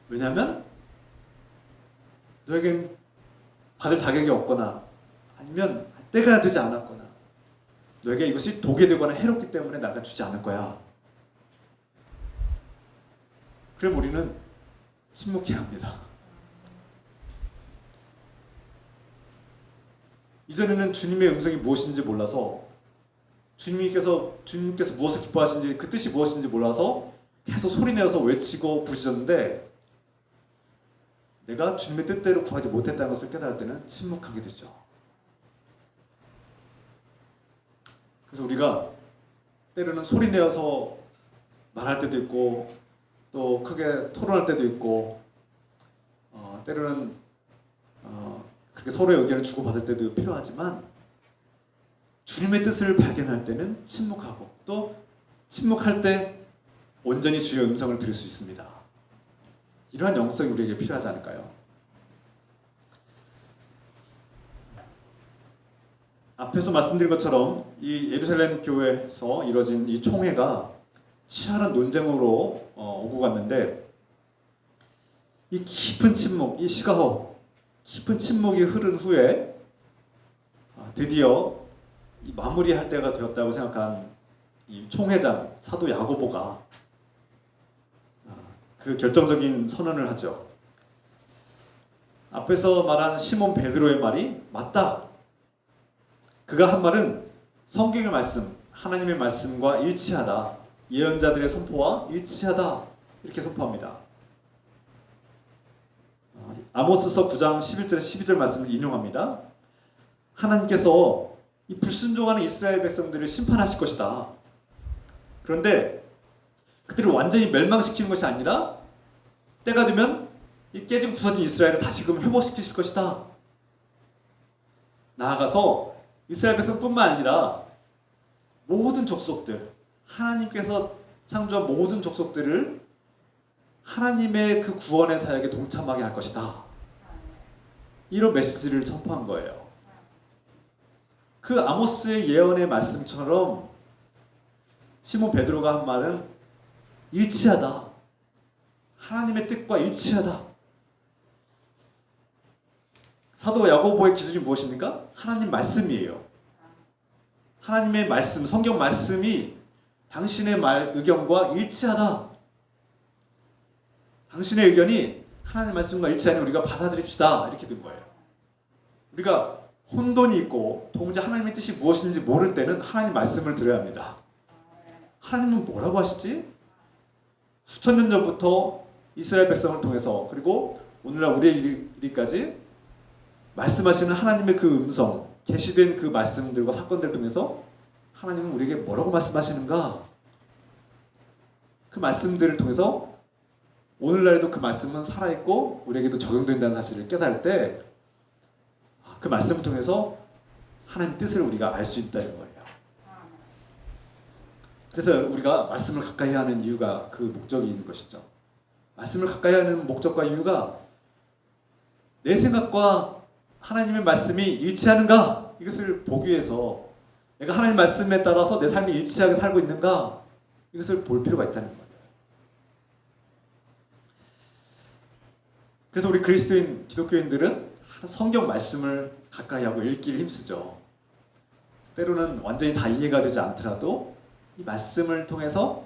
왜냐하면 너에겐 받을 자격이 없거나 아니면 때가 되지 않았거나 너에게 이것이 독이 되거나 해롭기 때문에 내가 주지 않을 거야. 그럼 우리는 침묵해야 합니다. 이전에는 주님의 음성이 무엇인지 몰라서 주님께서 무엇을 기뻐하시는지 그 뜻이 무엇인지 몰라서 계속 소리내어서 외치고 부르짖었는데 내가 주님의 뜻대로 구하지 못했다는 것을 깨달을 때는 침묵하게 되죠. 그래서 우리가 때로는 소리내어서 말할 때도 있고 또 크게 토론할 때도 있고 때로는 그렇게 서로의 의견을 주고받을 때도 필요하지만 주님의 뜻을 발견할 때는 침묵하고 또 침묵할 때 온전히 주의 음성을 들을 수 있습니다. 이러한 영성이 우리에게 필요하지 않을까요? 앞에서 말씀드린 것처럼 이 예루살렘 교회에서 이루어진 이 총회가 치열한 논쟁으로 오고 갔는데 이 깊은 침묵, 이 시가호 깊은 침묵이 흐른 후에 드디어 이 마무리할 때가 되었다고 생각한 이 총회장 사도 야고보가 그 결정적인 선언을 하죠. 앞에서 말한 시몬 베드로의 말이 맞다. 그가 한 말은 성경의 말씀, 하나님의 말씀과 일치하다. 예언자들의 선포와 일치하다. 이렇게 선포합니다. 아모스서 9장 11절 12절 말씀을 인용합니다. 하나님께서 이 불순종하는 이스라엘 백성들을 심판하실 것이다. 그런데 그들을 완전히 멸망시키는 것이 아니라 때가 되면 이 깨지고 부서진 이스라엘을 다시금 회복시키실 것이다. 나아가서 이스라엘 백성뿐만 아니라 모든 족속들, 하나님께서 창조한 모든 족속들을 하나님의 그 구원의 사역에 동참하게 할 것이다. 이런 메시지를 선포한 거예요. 그 아모스의 예언의 말씀처럼 시몬 베드로가 한 말은 일치하다. 하나님의 뜻과 일치하다. 사도 야고보의 기준이 무엇입니까? 하나님 말씀이에요. 하나님의 말씀, 성경 말씀이 당신의 의견과 일치하다. 당신의 의견이 하나님의 말씀과 일치하니 우리가 받아들입시다. 이렇게 된 거예요. 우리가 혼돈이 있고 도무지 하나님의 뜻이 무엇인지 모를 때는 하나님 말씀을 들어야 합니다. 하나님은 뭐라고 하시지? 수천 년 전부터 이스라엘 백성을 통해서 그리고 오늘날 우리의 이리까지 말씀하시는 하나님의 그 음성, 계시된 그 말씀들과 사건들을 통해서 하나님은 우리에게 뭐라고 말씀하시는가? 그 말씀들을 통해서 오늘날에도 그 말씀은 살아있고 우리에게도 적용된다는 사실을 깨달을 때 그 말씀을 통해서 하나님의 뜻을 우리가 알 수 있다는 거예요. 그래서 우리가 말씀을 가까이 하는 이유가 그 목적이 있는 것이죠. 말씀을 가까이 하는 목적과 이유가 내 생각과 하나님의 말씀이 일치하는가? 이것을 보기 위해서 내가 하나님 말씀에 따라서 내 삶이 일치하게 살고 있는가? 이것을 볼 필요가 있다는 거예요. 그래서 우리 그리스도인 기독교인들은 성경 말씀을 가까이 하고 읽기를 힘쓰죠. 때로는 완전히 다 이해가 되지 않더라도 이 말씀을 통해서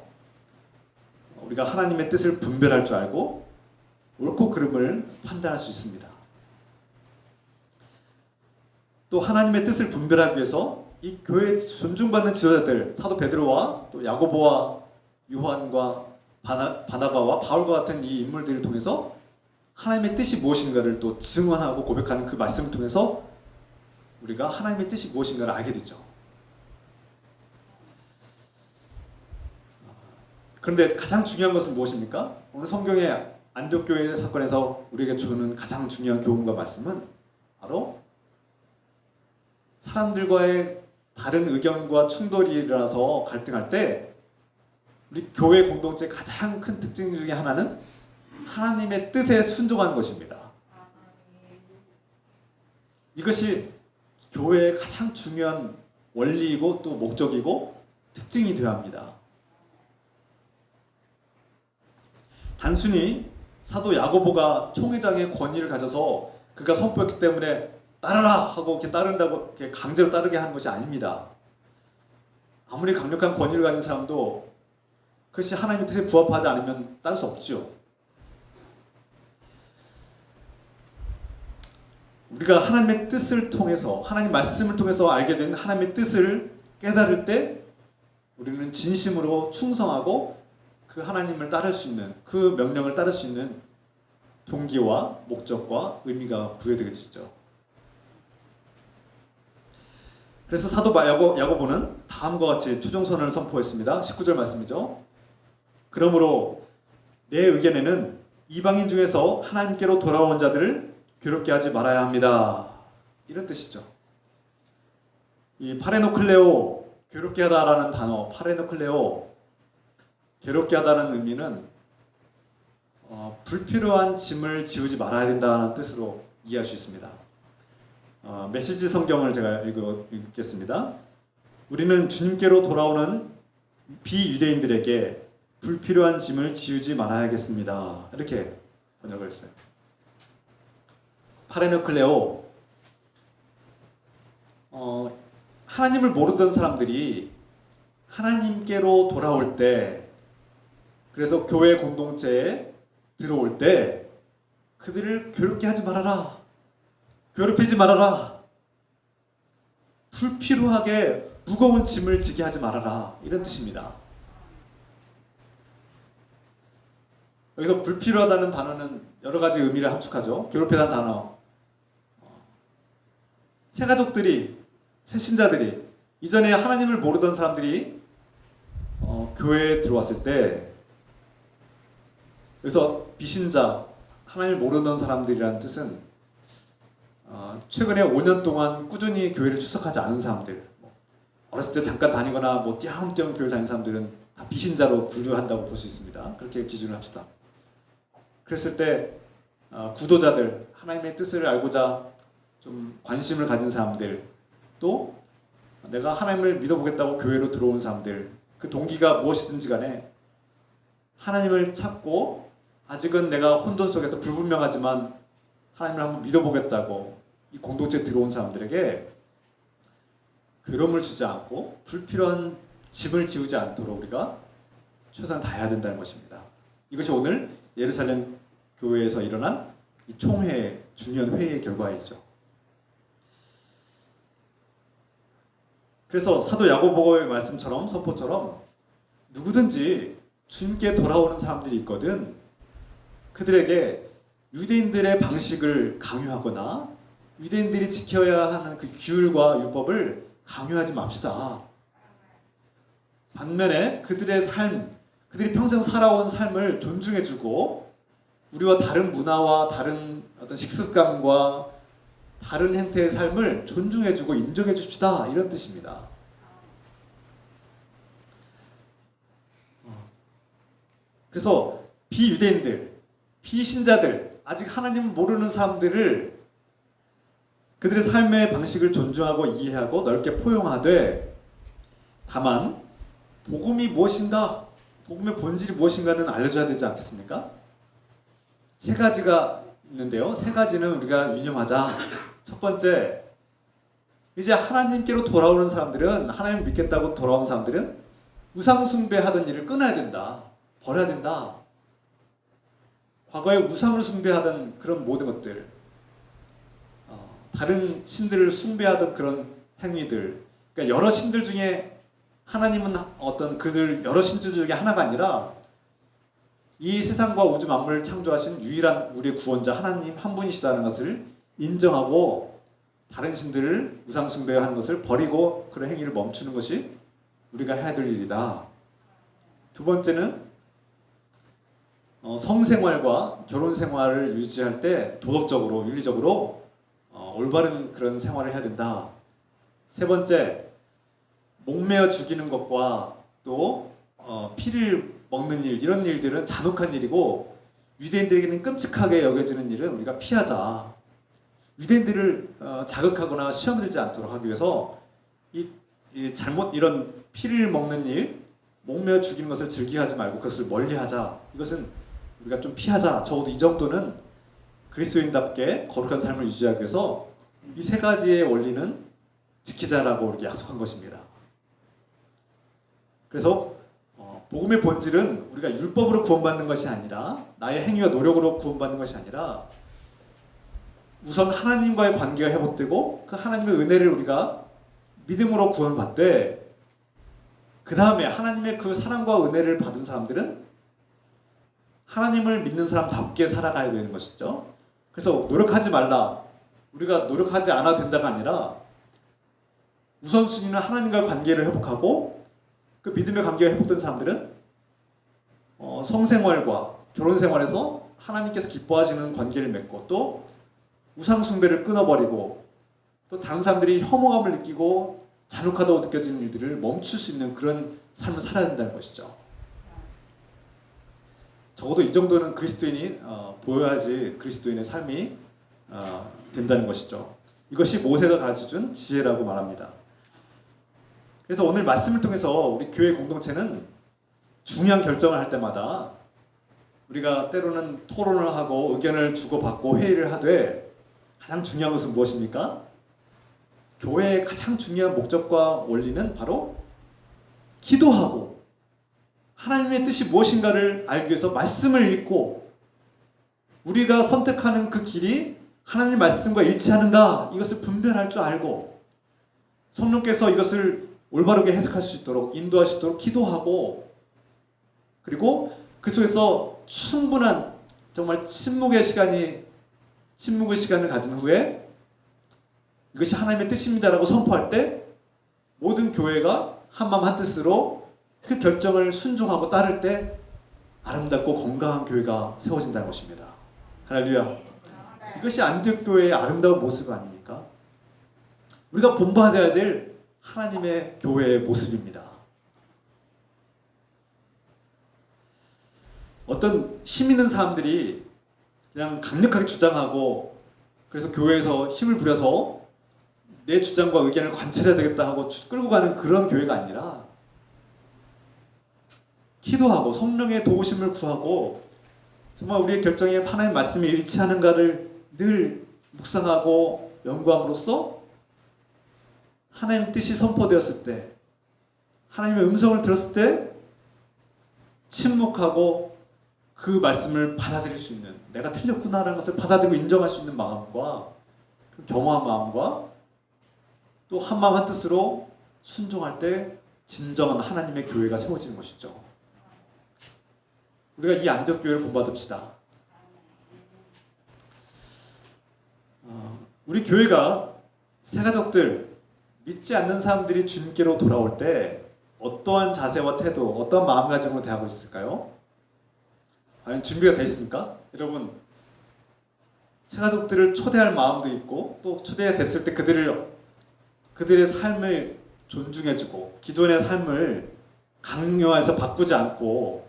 우리가 하나님의 뜻을 분별할 줄 알고 옳고 그름을 판단할 수 있습니다. 또 하나님의 뜻을 분별하기 위해서 이 교회에 존중받는 지도자들 사도 베드로와 또 야고보와 요한과 바나바와 바울과 같은 이 인물들을 통해서 하나님의 뜻이 무엇인가를 또 증언하고 고백하는 그 말씀을 통해서 우리가 하나님의 뜻이 무엇인가를 알게 되죠. 그런데 가장 중요한 것은 무엇입니까? 오늘 성경의 안독교회 사건에서 우리에게 주는 가장 중요한 교훈과 말씀은 바로 사람들과의 다른 의견과 충돌이 일어나서 갈등할 때 우리 교회 공동체의 가장 큰 특징 중에 하나는 하나님의 뜻에 순종하는 것입니다. 이것이 교회의 가장 중요한 원리이고 또 목적이고 특징이 되어야 합니다. 단순히 사도 야고보가 총회장의 권위를 가져서 그가 선포했기 때문에 따르라 하고 이렇게 따른다고 이렇게 강제로 따르게 하는 것이 아닙니다. 아무리 강력한 권위를 가진 사람도 그것이 하나님의 뜻에 부합하지 않으면 따를 수 없지요. 우리가 하나님의 뜻을 통해서, 하나님 말씀을 통해서 알게 된 하나님의 뜻을 깨달을 때 우리는 진심으로 충성하고 그 하나님을 따를 수 있는, 그 명령을 따를 수 있는 동기와 목적과 의미가 부여되게 되죠. 그래서 사도 야고보는 다음과 같이 최종선언을 선포했습니다. 19절 말씀이죠. 그러므로 내 의견에는 이방인 중에서 하나님께로 돌아오는 자들을 괴롭게 하지 말아야 합니다. 이런 뜻이죠. 이 파레노클레오, 괴롭게 하다라는 단어, 파레노클레오, 괴롭게 하다는 의미는 불필요한 짐을 지우지 말아야 된다는 뜻으로 이해할 수 있습니다. 메시지 성경을 제가 읽겠습니다. 우리는 주님께로 돌아오는 비유대인들에게 불필요한 짐을 지우지 말아야겠습니다. 이렇게 번역을 했어요. 파레노클레오, 하나님을 모르던 사람들이 하나님께로 돌아올 때, 그래서 교회 공동체에 들어올 때 그들을 괴롭게 하지 말아라, 괴롭히지 말아라, 불필요하게 무거운 짐을 지게 하지 말아라, 이런 뜻입니다. 여기서 불필요하다는 단어는 여러 가지 의미를 함축하죠. 괴롭히다는 단어, 새 가족들이, 새 신자들이, 이전에 하나님을 모르던 사람들이 교회에 들어왔을 때, 여기서 비신자, 하나님을 모르는 사람들이라는 뜻은 최근에 5년 동안 꾸준히 교회를 출석하지 않은 사람들, 어렸을 때 잠깐 다니거나 띄엄띄엄 교회 다니는 사람들은 다 비신자로 분류한다고 볼 수 있습니다. 그렇게 기준을 합시다. 그랬을 때 구도자들, 하나님의 뜻을 알고자 좀 관심을 가진 사람들, 또 내가 하나님을 믿어보겠다고 교회로 들어온 사람들, 그 동기가 무엇이든지 간에 하나님을 찾고 아직은 내가 혼돈 속에서 불분명하지만 하나님을 한번 믿어보겠다고 이 공동체에 들어온 사람들에게 괴로움을 주지 않고 불필요한 짐을 지우지 않도록 우리가 최선을 다해야 된다는 것입니다. 이것이 오늘 예루살렘 교회에서 일어난 이 총회, 중요한 회의의 결과이죠. 그래서 사도 야고보의 말씀처럼, 선포처럼 누구든지 주님께 돌아오는 사람들이 있거든 그들에게 유대인들의 방식을 강요하거나 유대인들이 지켜야 하는 그 규율과 율법을 강요하지 맙시다. 반면에 그들의 삶, 그들이 평생 살아온 삶을 존중해주고 우리와 다른 문화와 다른 어떤 식습관과 다른 형태의 삶을 존중해주고 인정해 줍시다. 이런 뜻입니다. 그래서 비유대인들, 비신자들, 아직 하나님을 모르는 사람들을 그들의 삶의 방식을 존중하고 이해하고 넓게 포용하되, 다만 복음이 무엇인가, 복음의 본질이 무엇인가는 알려줘야 되지 않겠습니까? 세 가지가 있는데요. 세 가지는 우리가 유념하자. 첫 번째, 이제 하나님께로 돌아오는 사람들은, 하나님 믿겠다고 돌아온 사람들은 우상 숭배하던 일을 끊어야 된다. 버려야 된다. 과거에 우상을 숭배하던 그런 모든 것들, 다른 신들을 숭배하던 그런 행위들, 그러니까 여러 신들 중에 하나님은 어떤 그들 여러 신들 중에 하나가 아니라 이 세상과 우주 만물을 창조하신 유일한 우리의 구원자 하나님 한 분이시다는 것을 인정하고 다른 신들을 우상 숭배하는 것을 버리고 그런 행위를 멈추는 것이 우리가 해야 될 일이다. 두 번째는 성생활과 결혼생활을 유지할 때 도덕적으로, 윤리적으로 올바른 그런 생활을 해야 된다. 세 번째, 목매어 죽이는 것과 또 피를 먹는 일, 이런 일들은 잔혹한 일이고 유대인들에게는 끔찍하게 여겨지는 일은 우리가 피하자. 유대인들을 자극하거나 시험 들지 않도록 하기 위해서 이 잘못 이런 피를 먹는 일, 목매어 죽이는 것을 즐기하지 말고 그것을 멀리하자. 이것은 우리가 좀 피하자. 적어도 이 정도는 그리스도인답게 거룩한 삶을 유지하기 위해서 이 세 가지의 원리는 지키자라고 이렇게 약속한 것입니다. 그래서 복음의 본질은 우리가 율법으로 구원받는 것이 아니라 나의 행위와 노력으로 구원받는 것이 아니라 우선 하나님과의 관계가 회복되고 그 하나님의 은혜를 우리가 믿음으로 구원받되 그 다음에 하나님의 그 사랑과 은혜를 받은 사람들은 하나님을 믿는 사람답게 살아가야 되는 것이죠. 그래서 노력하지 말라. 우리가 노력하지 않아도 된다가 아니라 우선순위는 하나님과의 관계를 회복하고 그 믿음의 관계가 회복된 사람들은 성생활과 결혼생활에서 하나님께서 기뻐하시는 관계를 맺고 또 우상숭배를 끊어버리고 또 다른 사람들이 혐오감을 느끼고 잔혹하다고 느껴지는 일들을 멈출 수 있는 그런 삶을 살아야 된다는 것이죠. 적어도 이 정도는 그리스도인이 보여야지 그리스도인의 삶이 된다는 것이죠. 이것이 모세가 가르쳐준 지혜라고 말합니다. 그래서 오늘 말씀을 통해서 우리 교회 공동체는 중요한 결정을 할 때마다 우리가 때로는 토론을 하고 의견을 주고받고 회의를 하되 가장 중요한 것은 무엇입니까? 교회의 가장 중요한 목적과 원리는 바로 기도하고 하나님의 뜻이 무엇인가를 알기 위해서 말씀을 읽고 우리가 선택하는 그 길이 하나님의 말씀과 일치하는가 이것을 분별할 줄 알고 성령께서 이것을 올바르게 해석할 수 있도록 인도할 수 있도록 기도하고 그리고 그 속에서 충분한 정말 침묵의 시간을 가진 후에 이것이 하나님의 뜻입니다라고 선포할 때 모든 교회가 한마음 한뜻으로 그 결정을 순종하고 따를 때 아름답고 건강한 교회가 세워진다는 것입니다. 할렐루야. 이것이 안디옥 교회의 아름다운 모습 아닙니까? 우리가 본받아야 될 하나님의 교회의 모습입니다. 어떤 힘 있는 사람들이 그냥 강력하게 주장하고 그래서 교회에서 힘을 부려서 내 주장과 의견을 관철해야 되겠다 하고 끌고 가는 그런 교회가 아니라 기도하고 성령의 도우심을 구하고 정말 우리의 결정에 하나님의 말씀이 일치하는가를 늘 묵상하고 연구함으로써 하나님의 뜻이 선포되었을 때 하나님의 음성을 들었을 때 침묵하고 그 말씀을 받아들일 수 있는 내가 틀렸구나라는 것을 받아들이고 인정할 수 있는 마음과 겸허한 마음과 또 한마음 한뜻으로 순종할 때 진정한 하나님의 교회가 세워지는 것이죠. 우리가 이 안디옥 교회를 본받읍시다. 우리 교회가 새가족들 믿지 않는 사람들이 주님께로 돌아올 때 어떠한 자세와 태도, 어떠한 마음가짐으로 대하고 있을까요? 과연 준비가 되어 있습니까? 여러분, 새가족들을 초대할 마음도 있고 또 초대가 됐을 때 그들의 삶을 존중해주고 기존의 삶을 강요해서 바꾸지 않고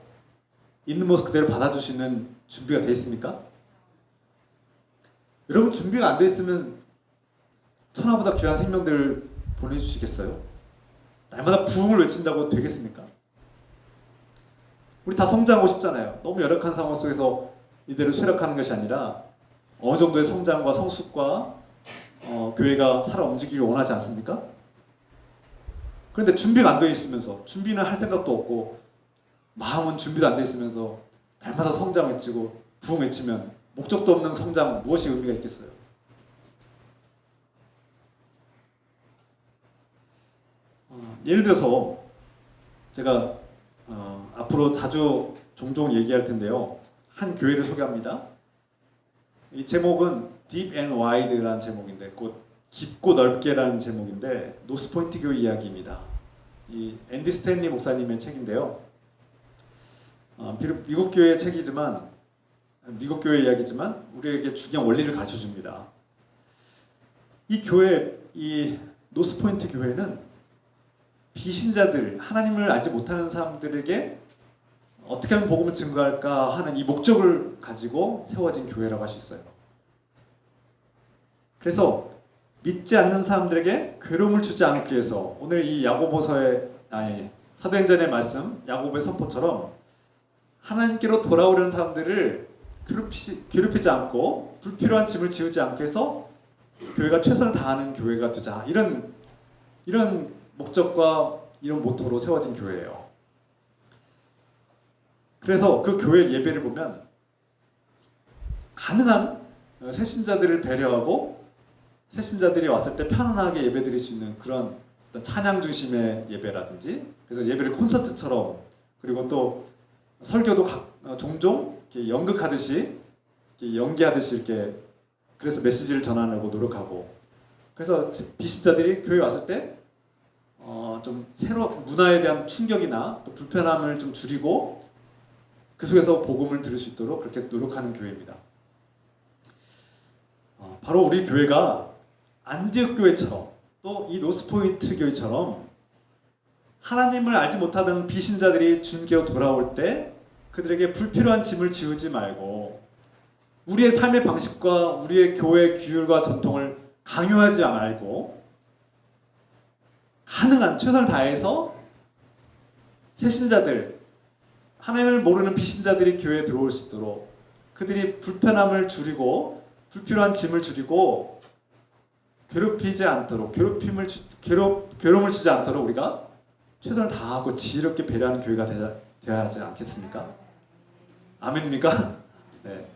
있는 모습 그대로 받아줄 수 있는 준비가 되어 있습니까? 여러분 준비가 안 되어 있으면 천하보다 귀한 생명들을 보내주시겠어요? 날마다 부흥을 외친다고 되겠습니까? 우리 다 성장하고 싶잖아요. 너무 열악한 상황 속에서 이대로 쇠락하는 것이 아니라 어느 정도의 성장과 성숙과 교회가 살아 움직이길 원하지 않습니까? 그런데 준비가 안 되어 있으면서 준비는 할 생각도 없고 마음은 준비도 안 되어 있으면서 날마다 성장 외치고 부흥 외치면 목적도 없는 성장 무엇이 의미가 있겠어요? 예를 들어서 제가 앞으로 자주 종종 얘기할 텐데요. 한 교회를 소개합니다. 이 제목은 Deep and Wide라는 제목인데 곧 깊고 넓게라는 제목인데 노스포인트 교회 이야기입니다. 이 앤디 스탠리 목사님의 책인데요. 비록 미국 교회의 책이지만 미국 교회 이야기지만 우리에게 중요한 원리를 가르쳐 줍니다. 이 교회, 이 노스포인트 교회는 비신자들, 하나님을 알지 못하는 사람들에게 어떻게 하면 복음을 증거할까 하는 이 목적을 가지고 세워진 교회라고 할 수 있어요. 그래서 믿지 않는 사람들에게 괴로움을 주지 않기 위해서 오늘 이 야고보서의 사도행전의 말씀 야고보의 선포처럼 하나님께로 돌아오려는 사람들을 괴롭히지 않고 불필요한 짐을 지우지 않게 해서 교회가 최선을 다하는 교회가 되자, 이런 목적과 이런 모토로 세워진 교회예요. 그래서 그 교회 예배를 보면 가능한 새신자들을 배려하고 새신자들이 왔을 때 편안하게 예배드릴 수 있는 그런 어떤 찬양 중심의 예배라든지, 그래서 예배를 콘서트처럼, 그리고 또 설교도 종종 이렇게 연극하듯이 이렇게 연기하듯이 이렇게, 그래서 메시지를 전하려고 노력하고, 그래서 비신자들이 교회 왔을 때 좀 새로 문화에 대한 충격이나 또 불편함을 좀 줄이고 그 속에서 복음을 들을 수 있도록 그렇게 노력하는 교회입니다. 바로 우리 교회가 안디옥 교회처럼 또 이 노스포인트 교회처럼 하나님을 알지 못하던 비신자들이 주님께로 돌아올 때 그들에게 불필요한 짐을 지우지 말고 우리의 삶의 방식과 우리의 교회 규율과 전통을 강요하지 말고 가능한 최선을 다해서 새신자들, 하나님을 모르는 비신자들이 교회에 들어올 수 있도록 그들이 불편함을 줄이고 불필요한 짐을 줄이고 괴롭히지 않도록, 괴로움을 주지 않도록 우리가 최선을 다하고 지혜롭게 배려하는 교회가 되어야 하지 않겠습니까? 아멘입니까? 네.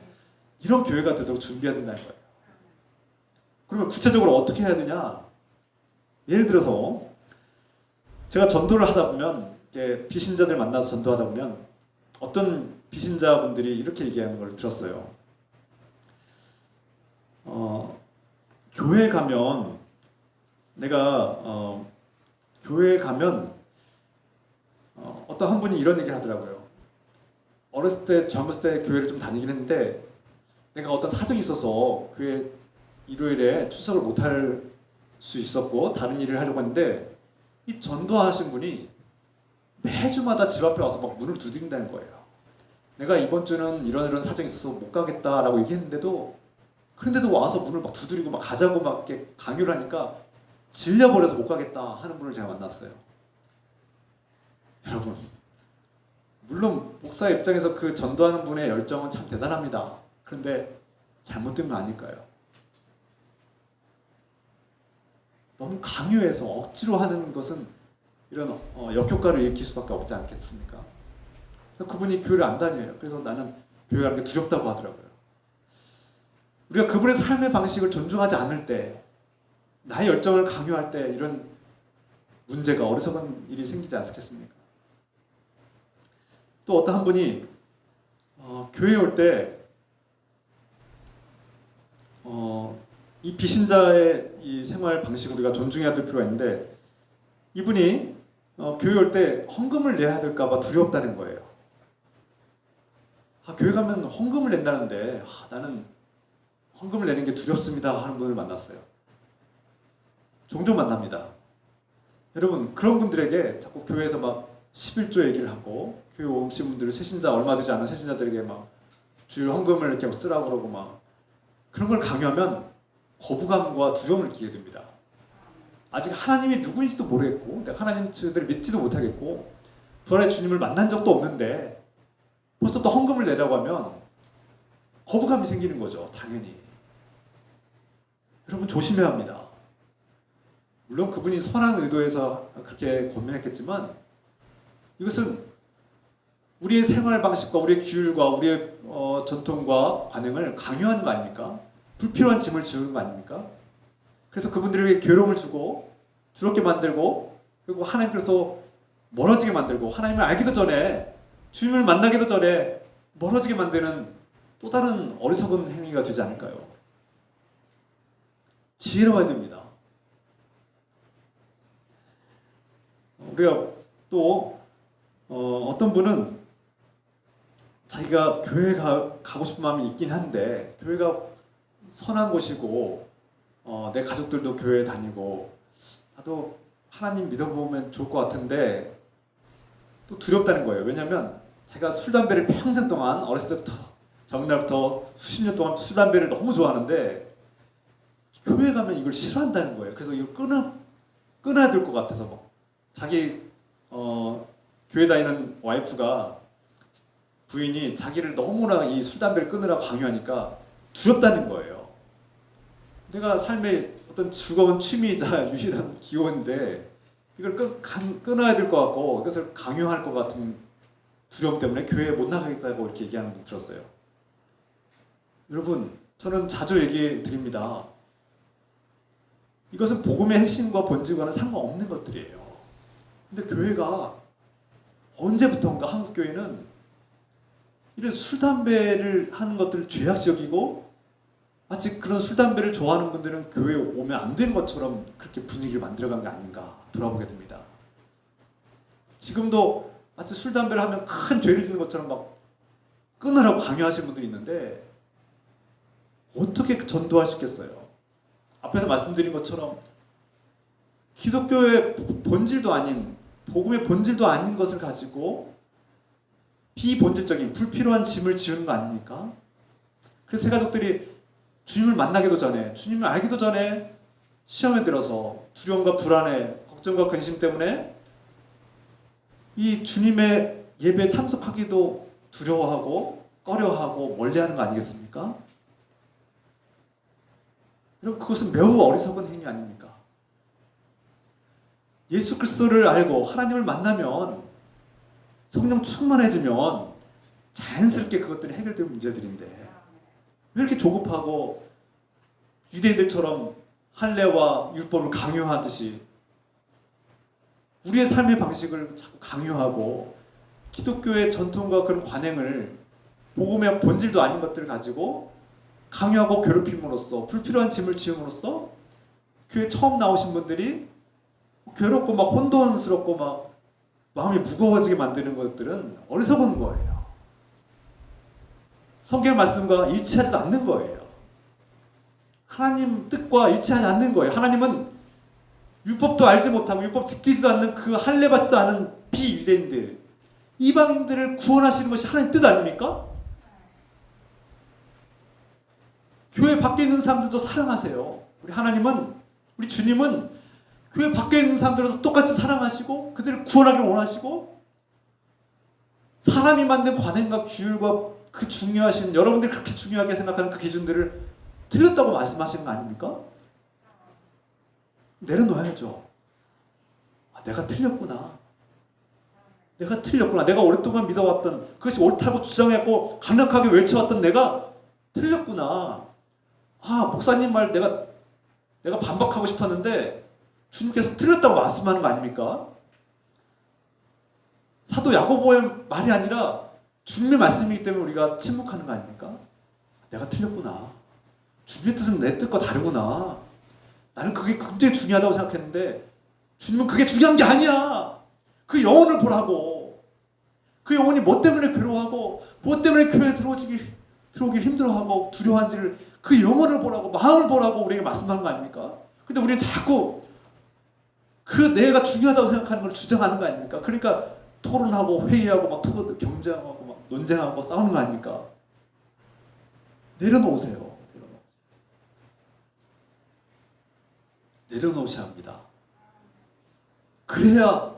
이런 교회가 되도록 준비해야 된다는 거예요. 그러면 구체적으로 어떻게 해야 되냐? 예를 들어서 제가 전도를 하다 보면, 비신자들 만나서 전도하다 보면 어떤 비신자분들이 이렇게 얘기하는 걸 들었어요. 교회에 가면 교회에 가면 어떤 한 분이 이런 얘기를 하더라고요. 어렸을 때, 젊었을 때 교회를 좀 다니긴 했는데 내가 어떤 사정이 있어서 교회 일요일에 출석을 못할 수 있었고 다른 일을 하려고 했는데 이 전도하신 분이 매주마다 집 앞에 와서 막 문을 두드린다는 거예요. 내가 이번 주는 이런 사정이 있어서 못 가겠다라고 얘기했는데도, 그런데도 와서 문을 막 두드리고 막 가자고 막 이렇게 강요를 하니까 질려버려서 못 가겠다 하는 분을 제가 만났어요. 여러분, 물론 목사의 입장에서 그 전도하는 분의 열정은 참 대단합니다. 그런데 잘못된 건 아닐까요? 너무 강요해서 억지로 하는 것은 이런 역효과를 일으킬 수밖에 없지 않겠습니까? 그분이 교회를 안 다녀요. 그래서 나는 교회 가는 게 두렵다고 하더라고요. 우리가 그분의 삶의 방식을 존중하지 않을 때, 나의 열정을 강요할 때 이런 문제가, 어리석은 일이 생기지 않겠습니까? 또 어떤 한 분이 교회에 올 때 이 비신자의 이 생활 방식을 우리가 존중해야 될 필요가 있는데, 이분이 교회 올 때 헌금을 내야 될까봐 두렵다는 거예요. 교회 가면 헌금을 낸다는데 나는 헌금을 내는 게 두렵습니다 하는 분을 만났어요. 종종 만납니다. 여러분, 그런 분들에게 자꾸 교회에서 막 11조 얘기를 하고, 교회 오신 분들을 새신자, 얼마 되지 않은 새신자들에게 막 주일 헌금을 이렇게 쓰라고 그러고 막 그런 걸 강요하면 거부감과 두려움을 느끼게 됩니다. 아직 하나님이 누구인지도 모르겠고 내가 하나님 저들을 믿지도 못하겠고 부활의 주님을 만난 적도 없는데 벌써 또 헌금을 내라고 하면 거부감이 생기는 거죠. 당연히. 여러분, 조심해야 합니다. 물론 그분이 선한 의도에서 그렇게 권면했겠지만 이것은 우리의 생활 방식과 우리의 규율과 우리의 전통과 관행을 강요하는 거 아닙니까? 불필요한 짐을 지우는 거 아닙니까? 그래서 그분들에게 괴로움을 주고 두렵게 만들고, 그리고 하나님께서 멀어지게 만들고, 하나님을 알기도 전에, 주님을 만나기도 전에 멀어지게 만드는 또 다른 어리석은 행위가 되지 않을까요? 지혜로워야 됩니다. 우리가 또 어떤 분은 자기가 교회 가고 싶은 마음이 있긴 한데, 교회가 선한 곳이고 내 가족들도 교회 다니고 나도 하나님 믿어보면 좋을 것 같은데 또 두렵다는 거예요. 왜냐하면 자기가 술 담배를 평생 동안 어렸을 때부터 정날부터 수십 년 동안 술 담배를 너무 좋아하는데 교회 가면 이걸 싫어한다는 거예요. 그래서 이걸 끊어야 될 것 같아서 막 자기 교회 다니는 와이프가 부인이 자기를 너무나 이 술 담배를 끊으라고 강요하니까 두렵다는 거예요. 내가 삶의 어떤 즐거운 취미이자 유일한 기호인데 이걸 끊어야 될 것 같고 이것을 강요할 것 같은 두려움 때문에 교회에 못 나가겠다고 이렇게 얘기하는 분 들었어요. 여러분, 저는 자주 얘기해 드립니다. 이것은 복음의 핵심과 본질과는 상관없는 것들이에요. 근데 교회가 언제부턴가 한국 교회는 이런 술 담배를 하는 것들을 죄악시 여기고 마치 그런 술 담배를 좋아하는 분들은 교회에 오면 안 되는 것처럼 그렇게 분위기를 만들어간 게 아닌가 돌아보게 됩니다. 지금도 마치 술 담배를 하면 큰 죄를 짓는 것처럼 막 끊으라고 강요하시는 분들이 있는데 어떻게 전도할 수 있겠어요? 앞에서 말씀드린 것처럼 기독교의 본질도 아닌 복음의 본질도 아닌 것을 가지고 비본질적인 불필요한 짐을 지우는 거 아닙니까? 그래서 새가족들이 주님을 만나기도 전에 주님을 알기도 전에 시험에 들어서 두려움과 불안에 걱정과 근심 때문에 이 주님의 예배에 참석하기도 두려워하고 꺼려하고 멀리하는 거 아니겠습니까? 여러분, 그것은 매우 어리석은 행위 아닙니까? 예수 그리스도를 알고 하나님을 만나면 성령 충만해지면 자연스럽게 그것들이 해결되는 문제들인데 왜 이렇게 조급하고 유대인들처럼 할례와 율법을 강요하듯이 우리의 삶의 방식을 자꾸 강요하고 기독교의 전통과 그런 관행을 복음의 본질도 아닌 것들을 가지고 강요하고 괴롭힘으로써 불필요한 짐을 지음으로써 교회 처음 나오신 분들이 괴롭고 막 혼돈스럽고 막 마음이 무거워지게 만드는 것들은 어리석은 거예요. 성경 말씀과 일치하지 않는 거예요. 하나님 뜻과 일치하지 않는 거예요. 하나님은 율법도 알지 못하고 율법 지키지도 않는 그 할례 받지도 않은 비유대인들, 이방인들을 구원하시는 것이 하나님 뜻 아닙니까? 교회 밖에 있는 사람들도 사랑하세요. 우리 하나님은, 우리 주님은 교회 밖에 있는 사람들도 똑같이 사랑하시고 그들을 구원하기를 원하시고 사람이 만든 관행과 규율과 그 중요하신, 여러분들이 그렇게 중요하게 생각하는 그 기준들을 틀렸다고 말씀하시는 거 아닙니까? 내려놓아야죠. 아, 내가 틀렸구나. 내가 오랫동안 믿어왔던, 그것이 옳다고 주장했고 강력하게 외쳐왔던 내가 틀렸구나. 아, 목사님 말 내가 반박하고 싶었는데 주님께서 틀렸다고 말씀하는 거 아닙니까? 사도 야고보의 말이 아니라 주님의 말씀이기 때문에 우리가 침묵하는 거 아닙니까? 내가 틀렸구나. 주님의 뜻은 내 뜻과 다르구나. 나는 그게 굉장히 중요하다고 생각했는데 주님은 그게 중요한 게 아니야. 그 영혼을 보라고. 그 영혼이 뭐 때문에 괴로워하고 뭐 때문에 교회에 들어오기 힘들어하고 두려워한지를, 그 영혼을 보라고, 마음을 보라고 우리에게 말씀하는 거 아닙니까? 근데 우리는 자꾸 그 내가 중요하다고 생각하는 걸 주장하는 거 아닙니까? 그러니까 토론하고 회의하고 막 경쟁하고 막 논쟁하고 싸우는 거 아닙니까? 내려놓으세요. 내려놓으셔야 합니다. 그래야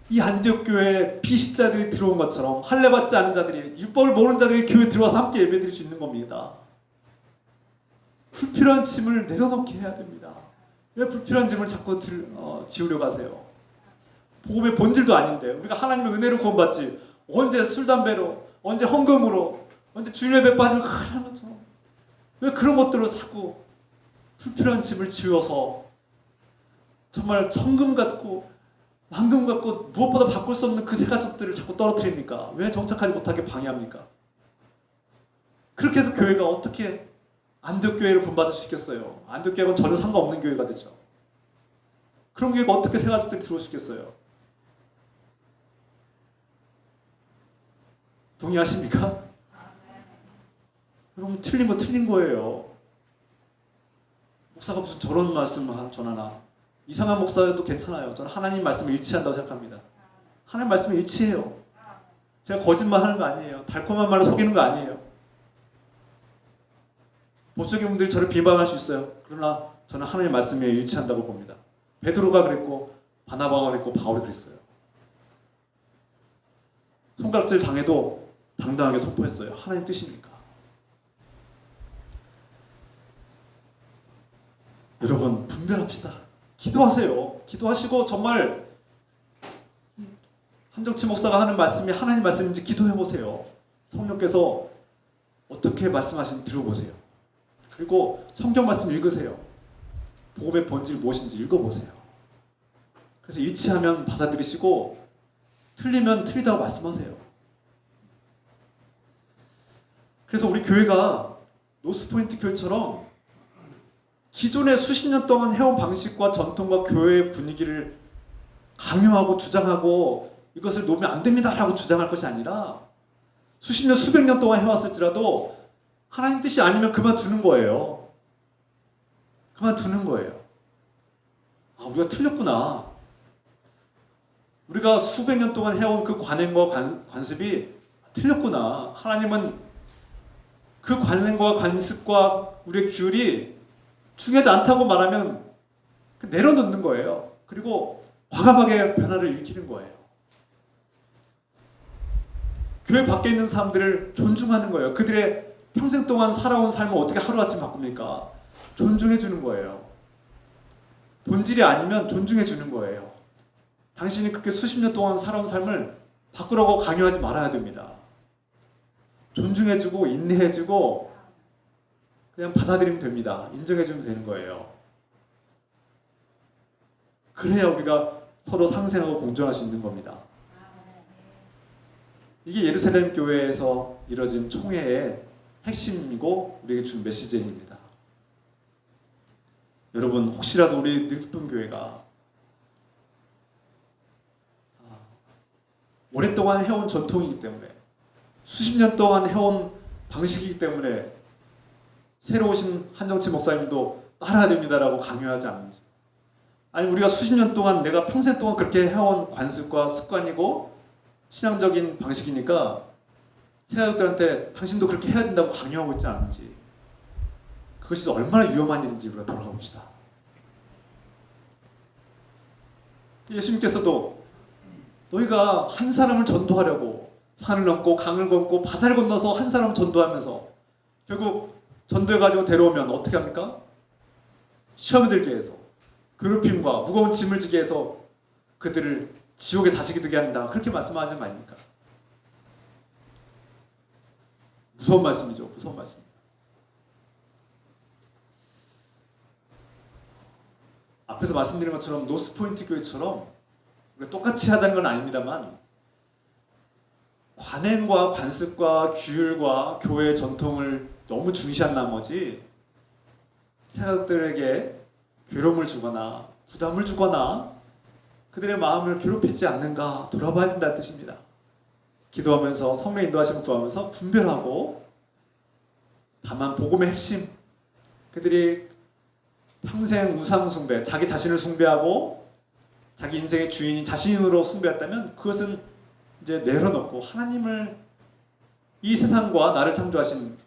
이 안디옥 교회에 비신자들이 들어온 것처럼 할례 받지 않은 자들이, 율법을 모르는 자들이 교회에 들어와서 함께 예배드릴 수 있는 겁니다. 불필요한 짐을 내려놓게 해야 됩니다. 왜 불필요한 짐을 자꾸 지우려 가세요? 복음의 본질도 아닌데 우리가 하나님의 은혜로 구원받지 언제 술 담배로, 언제 헌금으로, 언제 주일 예배 빠지면 큰일 나는 것처럼 왜 그런 것들로 자꾸 불필요한 짐을 지워서 정말 천금 같고 만금 같고 무엇보다 바꿀 수 없는 그 세 가족들을 자꾸 떨어뜨립니까? 왜 정착하지 못하게 방해합니까? 그렇게 해서 교회가 어떻게 안디옥 교회를 본받을 수 있겠어요? 안디옥 교회는 전혀 상관없는 교회가 되죠. 그런 교회가 어떻게 새 가족들이 들어올 수 있겠어요? 동의하십니까? 여러분, 틀린 거 틀린 거예요. 목사가 무슨 저런 말씀을 전하나. 이상한 목사여도 괜찮아요. 저는 하나님 말씀에 일치한다고 생각합니다. 하나님 말씀에 일치해요. 제가 거짓말하는 거 아니에요. 달콤한 말로 속이는 거 아니에요. 보수적인 분들이 저를 비방할 수 있어요. 그러나 저는 하나님의 말씀에 일치한다고 봅니다. 베드로가 그랬고 바나바가 그랬고 바울이 그랬어요. 손가락질 당해도 당당하게 선포했어요. 하나님 뜻입니까? 여러분 분별합시다. 기도하세요. 기도하시고 정말 한정치 목사가 하는 말씀이 하나님 말씀인지 기도해보세요. 성령께서 어떻게 말씀하시는지 들어보세요. 그리고 성경 말씀 읽으세요. 복음의 본질이 무엇인지 읽어보세요. 그래서 일치하면 받아들이시고 틀리면 틀리다고 말씀하세요. 그래서 우리 교회가 노스포인트 교회처럼 기존의 수십 년 동안 해온 방식과 전통과 교회의 분위기를 강요하고 주장하고 이것을 놓으면 안 됩니다라고 주장할 것이 아니라 수십 년 수백 년 동안 해왔을지라도 하나님 뜻이 아니면 그만두는 거예요. 그만두는 거예요. 아, 우리가 틀렸구나. 우리가 수백 년 동안 해온 그 관행과 관습이 틀렸구나. 하나님은 그 관행과 관습과 우리의 규율이 중요하지 않다고 말하면 내려놓는 거예요. 그리고 과감하게 변화를 일으키는 거예요. 교회 밖에 있는 사람들을 존중하는 거예요. 그들의 평생 동안 살아온 삶을 어떻게 하루아침 바꿉니까? 존중해 주는 거예요. 본질이 아니면 존중해 주는 거예요. 당신이 그렇게 수십 년 동안 살아온 삶을 바꾸라고 강요하지 말아야 됩니다. 존중해 주고 인내해 주고 그냥 받아들이면 됩니다. 인정해 주면 되는 거예요. 그래야 우리가 서로 상생하고 공존할 수 있는 겁니다. 이게 예루살렘 교회에서 이뤄진 총회의 핵심이고 우리에게 준 메시지입니다. 여러분 혹시라도 우리 늙은 교회가 오랫동안 해온 전통이기 때문에 수십 년 동안 해온 방식이기 때문에 새로 오신 한정치 목사님도 따라야 됩니다라고 강요하지 않는지, 아니 우리가 수십 년 동안 내가 평생 동안 그렇게 해온 관습과 습관이고 신앙적인 방식이니까 세가족들한테 당신도 그렇게 해야 된다고 강요하고 있지 않은지, 그것이 얼마나 위험한 일인지 우리가 돌아가 봅시다. 예수님께서도 너희가 한 사람을 전도하려고 산을 넘고 강을 건고 바다를 건너서 한 사람을 전도하면서 결국 전도해가지고 데려오면 어떻게 합니까? 시험에 들게 해서 괴롭힘과 무거운 짐을 지게 해서 그들을 지옥의 자식이 되게 한다. 그렇게 말씀하는 거 아닙니까? 무서운 말씀이죠. 무서운 말씀입니다. 앞에서 말씀드린 것처럼 노스포인트 교회처럼 우리가 똑같이 하자는 건 아닙니다만 관행과 관습과 규율과 교회의 전통을 너무 중시한 나머지 생각들에게 괴로움을 주거나 부담을 주거나 그들의 마음을 괴롭히지 않는가 돌아봐야 된다는 뜻입니다. 기도하면서 성령 인도하심을 구하면서 분별하고, 다만 복음의 핵심, 그들이 평생 우상 숭배, 자기 자신을 숭배하고 자기 인생의 주인이 자신으로 숭배했다면 그것은 이제 내려놓고 하나님을, 이 세상과 나를 창조하신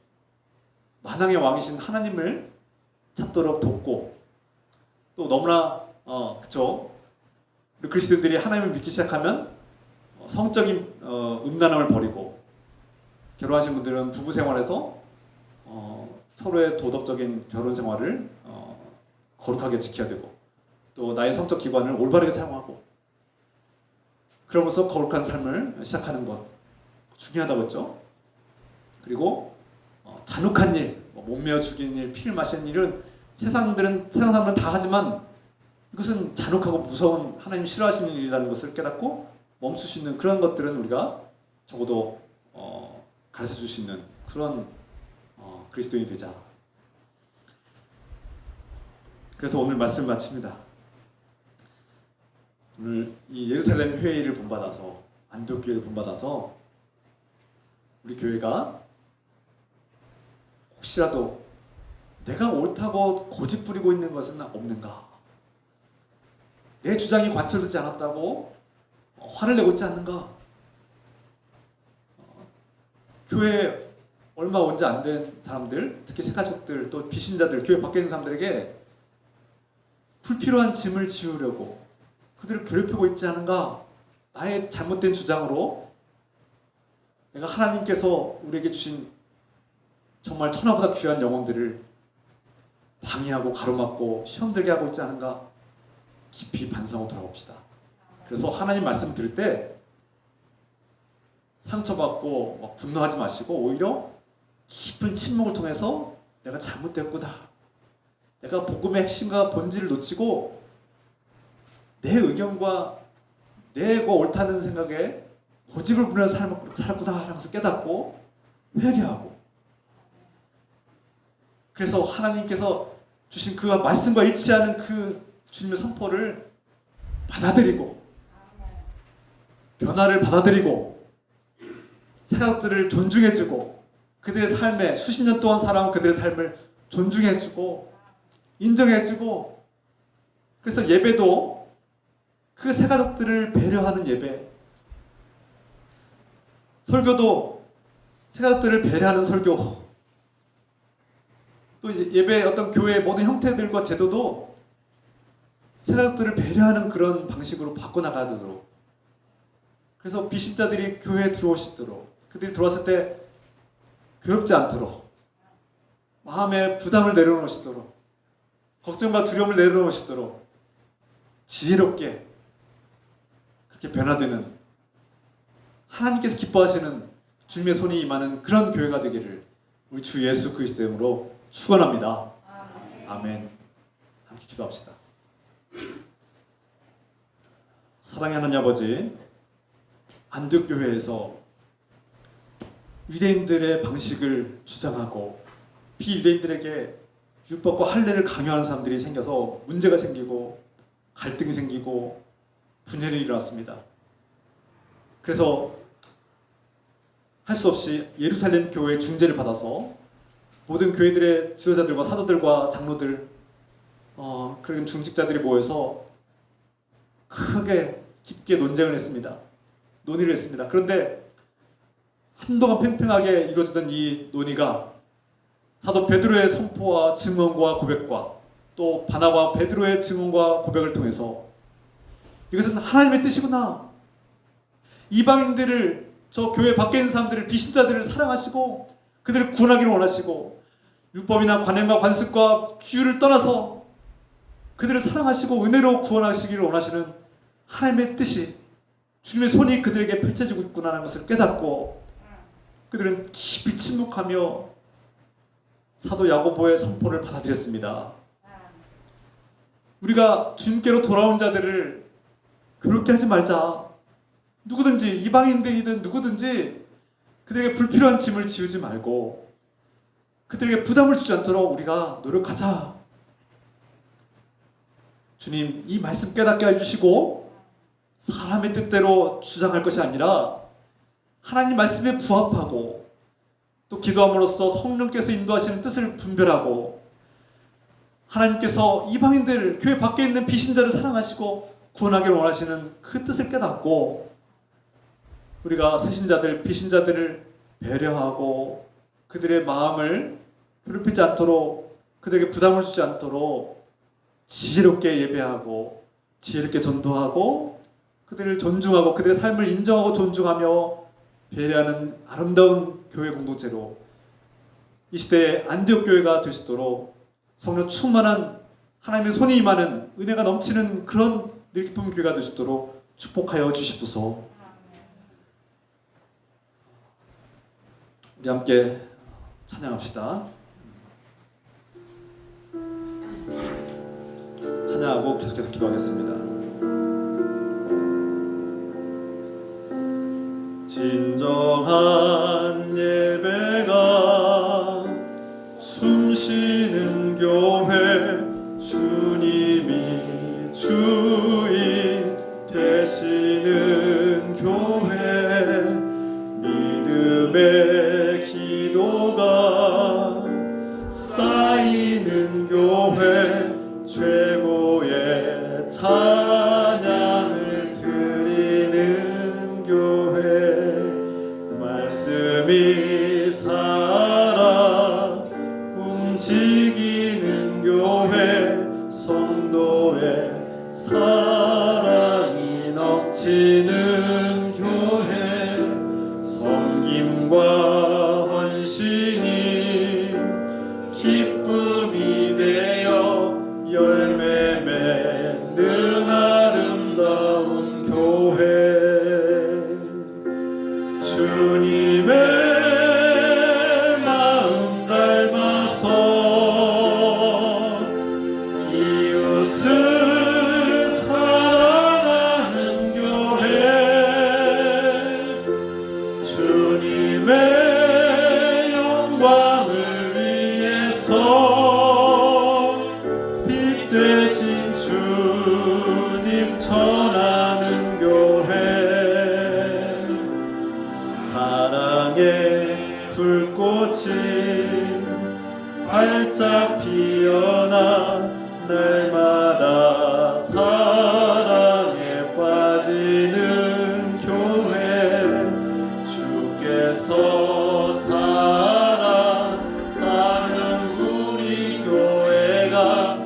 만왕의 왕이신 하나님을 찾도록 돕고, 또 너무나 그쵸, 우리 그리스도인들이 하나님을 믿기 시작하면 성적인 음란함을 버리고, 결혼하신 분들은 부부 생활에서 서로의 도덕적인 결혼 생활을 거룩하게 지켜야 되고, 또 나의 성적 기관을 올바르게 사용하고, 그러면서 거룩한 삶을 시작하는 것 중요하다고 했죠. 그리고 잔혹한 일, 몸매어 죽이는 일, 피를 마시는 일은 세상 사람들은 다 하지만 이것은 잔혹하고 무서운, 하나님 싫어하시는 일이라는 것을 깨닫고 멈출 수 있는 그런 것들은 우리가 적어도 가르쳐 줄 수 있는 그런 그리스도인이 되자. 그래서 오늘 말씀 마칩니다. 오늘 이 예루살렘 회의를 본받아서, 안디옥 교회를 본받아서 우리 교회가 혹시라도 내가 옳다고 고집 부리고 있는 것은 없는가? 내 주장이 관철되지 않았다고 화를 내고 있지 않는가? 교회 얼마 온 지 안 된 사람들, 특히 새가족들, 또 비신자들, 교회 밖에 있는 사람들에게 불필요한 짐을 지우려고 그들을 괴롭히고 있지 않은가? 나의 잘못된 주장으로 내가 하나님께서 우리에게 주신 정말 천하보다 귀한 영혼들을 방해하고 가로막고 시험 들게 하고 있지 않은가? 깊이 반성하고 돌아봅시다. 그래서 하나님 말씀 들을 때 상처받고 막 분노하지 마시고 오히려 깊은 침묵을 통해서 내가 잘못됐구나, 내가 복음의 핵심과 본질을 놓치고 내 의견과 내가 옳다는 생각에 고집을 부리면서 살았구나 하면서 깨닫고 회개하고, 그래서 하나님께서 주신 그 말씀과 일치하는 그 주님의 선포를 받아들이고 변화를 받아들이고 새가족들을 존중해주고 그들의 삶에 수십 년 동안 살아온 그들의 삶을 존중해주고 인정해주고, 그래서 예배도 그 새가족들을 배려하는 예배, 설교도 새가족들을 배려하는 설교, 또 예배의 어떤 교회의 모든 형태들과 제도도 새가족들을 배려하는 그런 방식으로 바꿔나가도록, 그래서 비신자들이 교회에 들어오시도록, 그들이 들어왔을 때 괴롭지 않도록, 마음의 부담을 내려놓으시도록, 걱정과 두려움을 내려놓으시도록 지혜롭게 그렇게 변화되는, 하나님께서 기뻐하시는 주님의 손이 임하는 그런 교회가 되기를 우리 주 예수 그리스도 이름으로 축원합니다. 아멘. 함께 기도합시다. 사랑의 하나님 아버지, 안디옥교회에서 유대인들의 방식을 주장하고 비유대인들에게 율법과 할례를 강요하는 사람들이 생겨서 문제가 생기고 갈등이 생기고 분열이 일어났습니다. 그래서 할 수 없이 예루살렘 교회의 중재를 받아서 모든 교회들의 지도자들과 사도들과 장로들, 그런 중직자들이 모여서 크게 깊게 논쟁을 했습니다. 논의를 했습니다. 그런데 한동안 팽팽하게 이루어지던 이 논의가 사도 베드로의 선포와 증언과 고백과 또 바나바와 베드로의 증언과 고백을 통해서 이것은 하나님의 뜻이구나, 이방인들을, 저 교회 밖에 있는 사람들을, 비신자들을 사랑하시고 그들을 구원하기를 원하시고 율법이나 관행과 관습과 규율을 떠나서 그들을 사랑하시고 은혜로 구원하시기를 원하시는 하나님의 뜻이, 주님의 손이 그들에게 펼쳐지고 있구나 하는 것을 깨닫고 그들은 깊이 침묵하며 사도 야고보의 선포를 받아들였습니다. 우리가 주님께로 돌아온 자들을 괴롭게 하지 말자. 누구든지, 이방인들이든 누구든지 그들에게 불필요한 짐을 지우지 말고 그들에게 부담을 주지 않도록 우리가 노력하자. 주님, 이 말씀 깨닫게 해주시고 사람의 뜻대로 주장할 것이 아니라 하나님 말씀에 부합하고 또 기도함으로써 성령께서 인도하시는 뜻을 분별하고 하나님께서 이방인들, 교회 밖에 있는 비신자를 사랑하시고 구원하기를 원하시는 그 뜻을 깨닫고 우리가 새신자들, 비신자들을 배려하고 그들의 마음을 괴롭히지 않도록, 그들에게 부담을 주지 않도록 지혜롭게 예배하고 지혜롭게 전도하고 그들을 존중하고 그들의 삶을 인정하고 존중하며 배려하는 아름다운 교회 공동체로 이 시대의 안디옥 교회가 되시도록 성령 충만한 하나님의 손이 임하는 은혜가 넘치는 그런 늘 기쁨 교회가 되시도록 축복하여 주시옵소서. 우리 함께 찬양합시다. 찬양하고 계속해서 기도하겠습니다. 진정한 예배가 숨쉬는 교회, 주님이 주인 되시는 교회, 믿음의 기도가 쌓이는 교회, 최고의 찬양 피어나는 교회 사랑의 불꽃이 활짝 피어나 날마다 사랑에 빠지는 교회 주께서 사랑하는 우리 교회가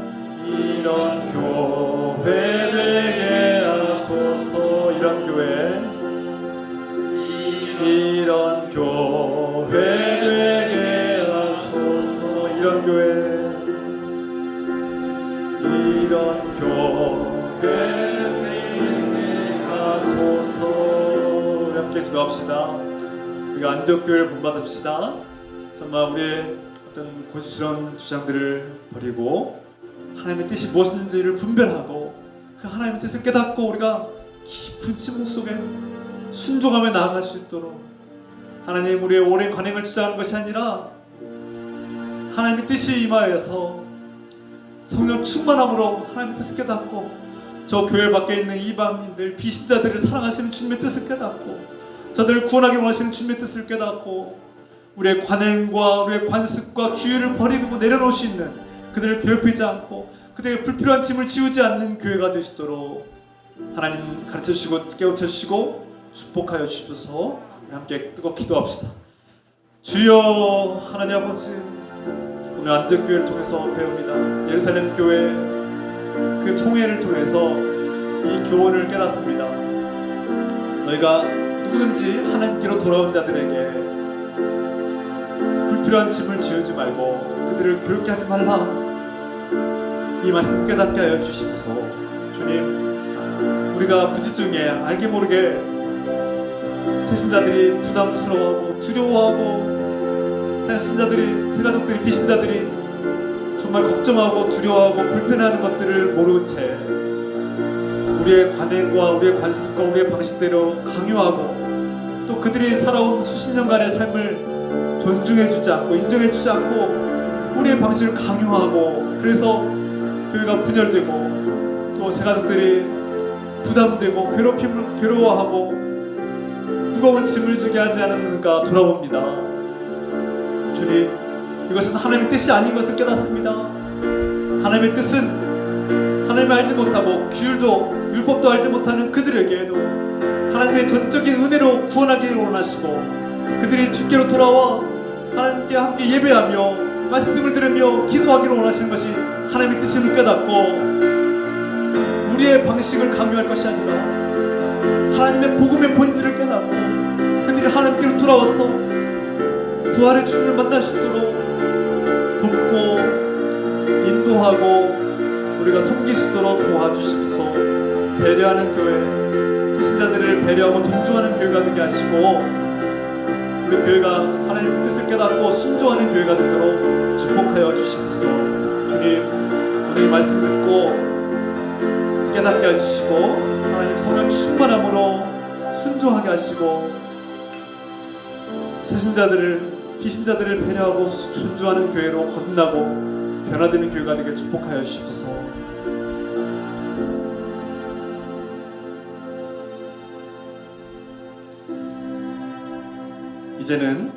이런 교회 되게 하소서. 이런 교회 되게 하소서. 이런 교회 되게 하소서. 우리 함께 기도합시다. 우리가 안디옥교회를 본받읍시다. 정말 우리의 어떤 고집스러운 주장들을 버리고 하나님의 뜻이 무엇인지를 분별하고 그 하나님의 뜻을 깨닫고 우리가 깊은 침묵 속에 순종하며 나아갈 수 있도록 하나님 우리의 오랜 관행을 주장하는 것이 아니라 하나님의 뜻이 임하여서 성령 충만함으로 하나님의 뜻을 깨닫고 저 교회 밖에 있는 이방인들 비신자들을 사랑하시는 주님의 뜻을 깨닫고 저들을 구원하기 원하시는 주님의 뜻을 깨닫고 우리의 관행과 우리의 관습과 규율을 버리고 내려놓을 수 있는 그들을 괴롭히지 않고 그들의 불필요한 짐을 지우지 않는 교회가 되시도록 하나님 가르쳐주시고 깨우쳐주시고 축복하여 주셔서 우리 함께 뜨겁게 기도합시다. 주여 하나님 아버지, 오늘 안디옥교회를 통해서 배웁니다. 예루살렘 교회 그 총회를 통해서 이 교훈을 깨닫습니다. 너희가 누구든지 하나님께로 돌아온 자들에게 불필요한 짐을 지우지 말고 그들을 괴롭게 하지 말라. 이 말씀 깨닫게 하여 주시옵소서. 주님, 우리가 부지중에 알게 모르게 새신자들이 부담스러워하고 두려워하고 새신자들이, 새가족들이, 비신자들이 정말 걱정하고 두려워하고 불편해하는 것들을 모르는 채 우리의 관행과 우리의 관습과 우리의 방식대로 강요하고 또 그들이 살아온 수십 년간의 삶을 존중해주지 않고 인정해주지 않고 우리의 방식을 강요하고 그래서 교회가 분열되고 또 새가족들이 부담되고 괴로워하고 무거운 짐을 지게 하지 않았는가 돌아봅니다. 주님, 이것은 하나님의 뜻이 아닌 것을 깨닫습니다. 하나님의 뜻은 하나님을 알지 못하고 규율도 율법도 알지 못하는 그들에게도 하나님의 전적인 은혜로 구원하기를 원하시고 그들이 주께로 돌아와 하나님께 함께 예배하며 말씀을 들으며 기도하기를 원하시는 것이 하나님의 뜻임을 깨닫고 우리의 방식을 강요할 것이 아니라 하나님의 복음의 본질을 깨닫고 그들이 하나님께로 돌아와서 부활의 주님을 만날 수 있도록 돕고 인도하고 우리가 섬길 수 있도록 도와주십시오. 배려하는 교회, 새신자들을 배려하고 존중하는 교회가 되게 하시고 우리 교회가 하나님의 뜻을 깨닫고 순종하는 교회가 되도록 축복하여 주십시오. 주님, 오늘 이 말씀 듣고 깨닫게 해주시고 하나님 성령 충만함으로 순종하게 하시고 새신자들을 비신자들을 배려하고 존중하는 교회로 거듭나고 변화되는 교회가 되게 축복하여 주시옵소서. 이제는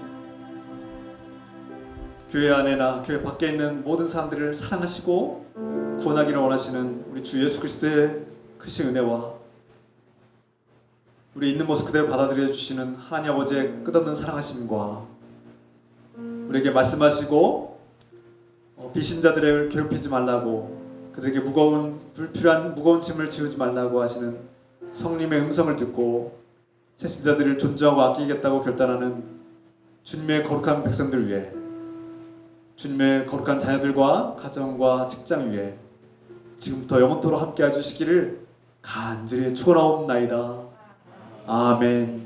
교회 안에나 교회 밖에 있는 모든 사람들을 사랑하시고 구원하기를 원하시는 우리 주 예수 그리스도의 크신 은혜와 우리 있는 모습 그대로 받아들여 주시는 하나님 아버지의 끝없는 사랑하심과 우리에게 말씀하시고 비신자들을 괴롭히지 말라고 그들에게 불필요한 무거운 짐을 지우지 말라고 하시는 성님의 음성을 듣고 새신자들을 존중하고 아끼겠다고 결단하는 주님의 거룩한 백성들 위해 주님의 거룩한 자녀들과 가정과 직장 위에 지금부터 영원토록 함께 해주시기를 간절히 축원하옵나이다. 아멘.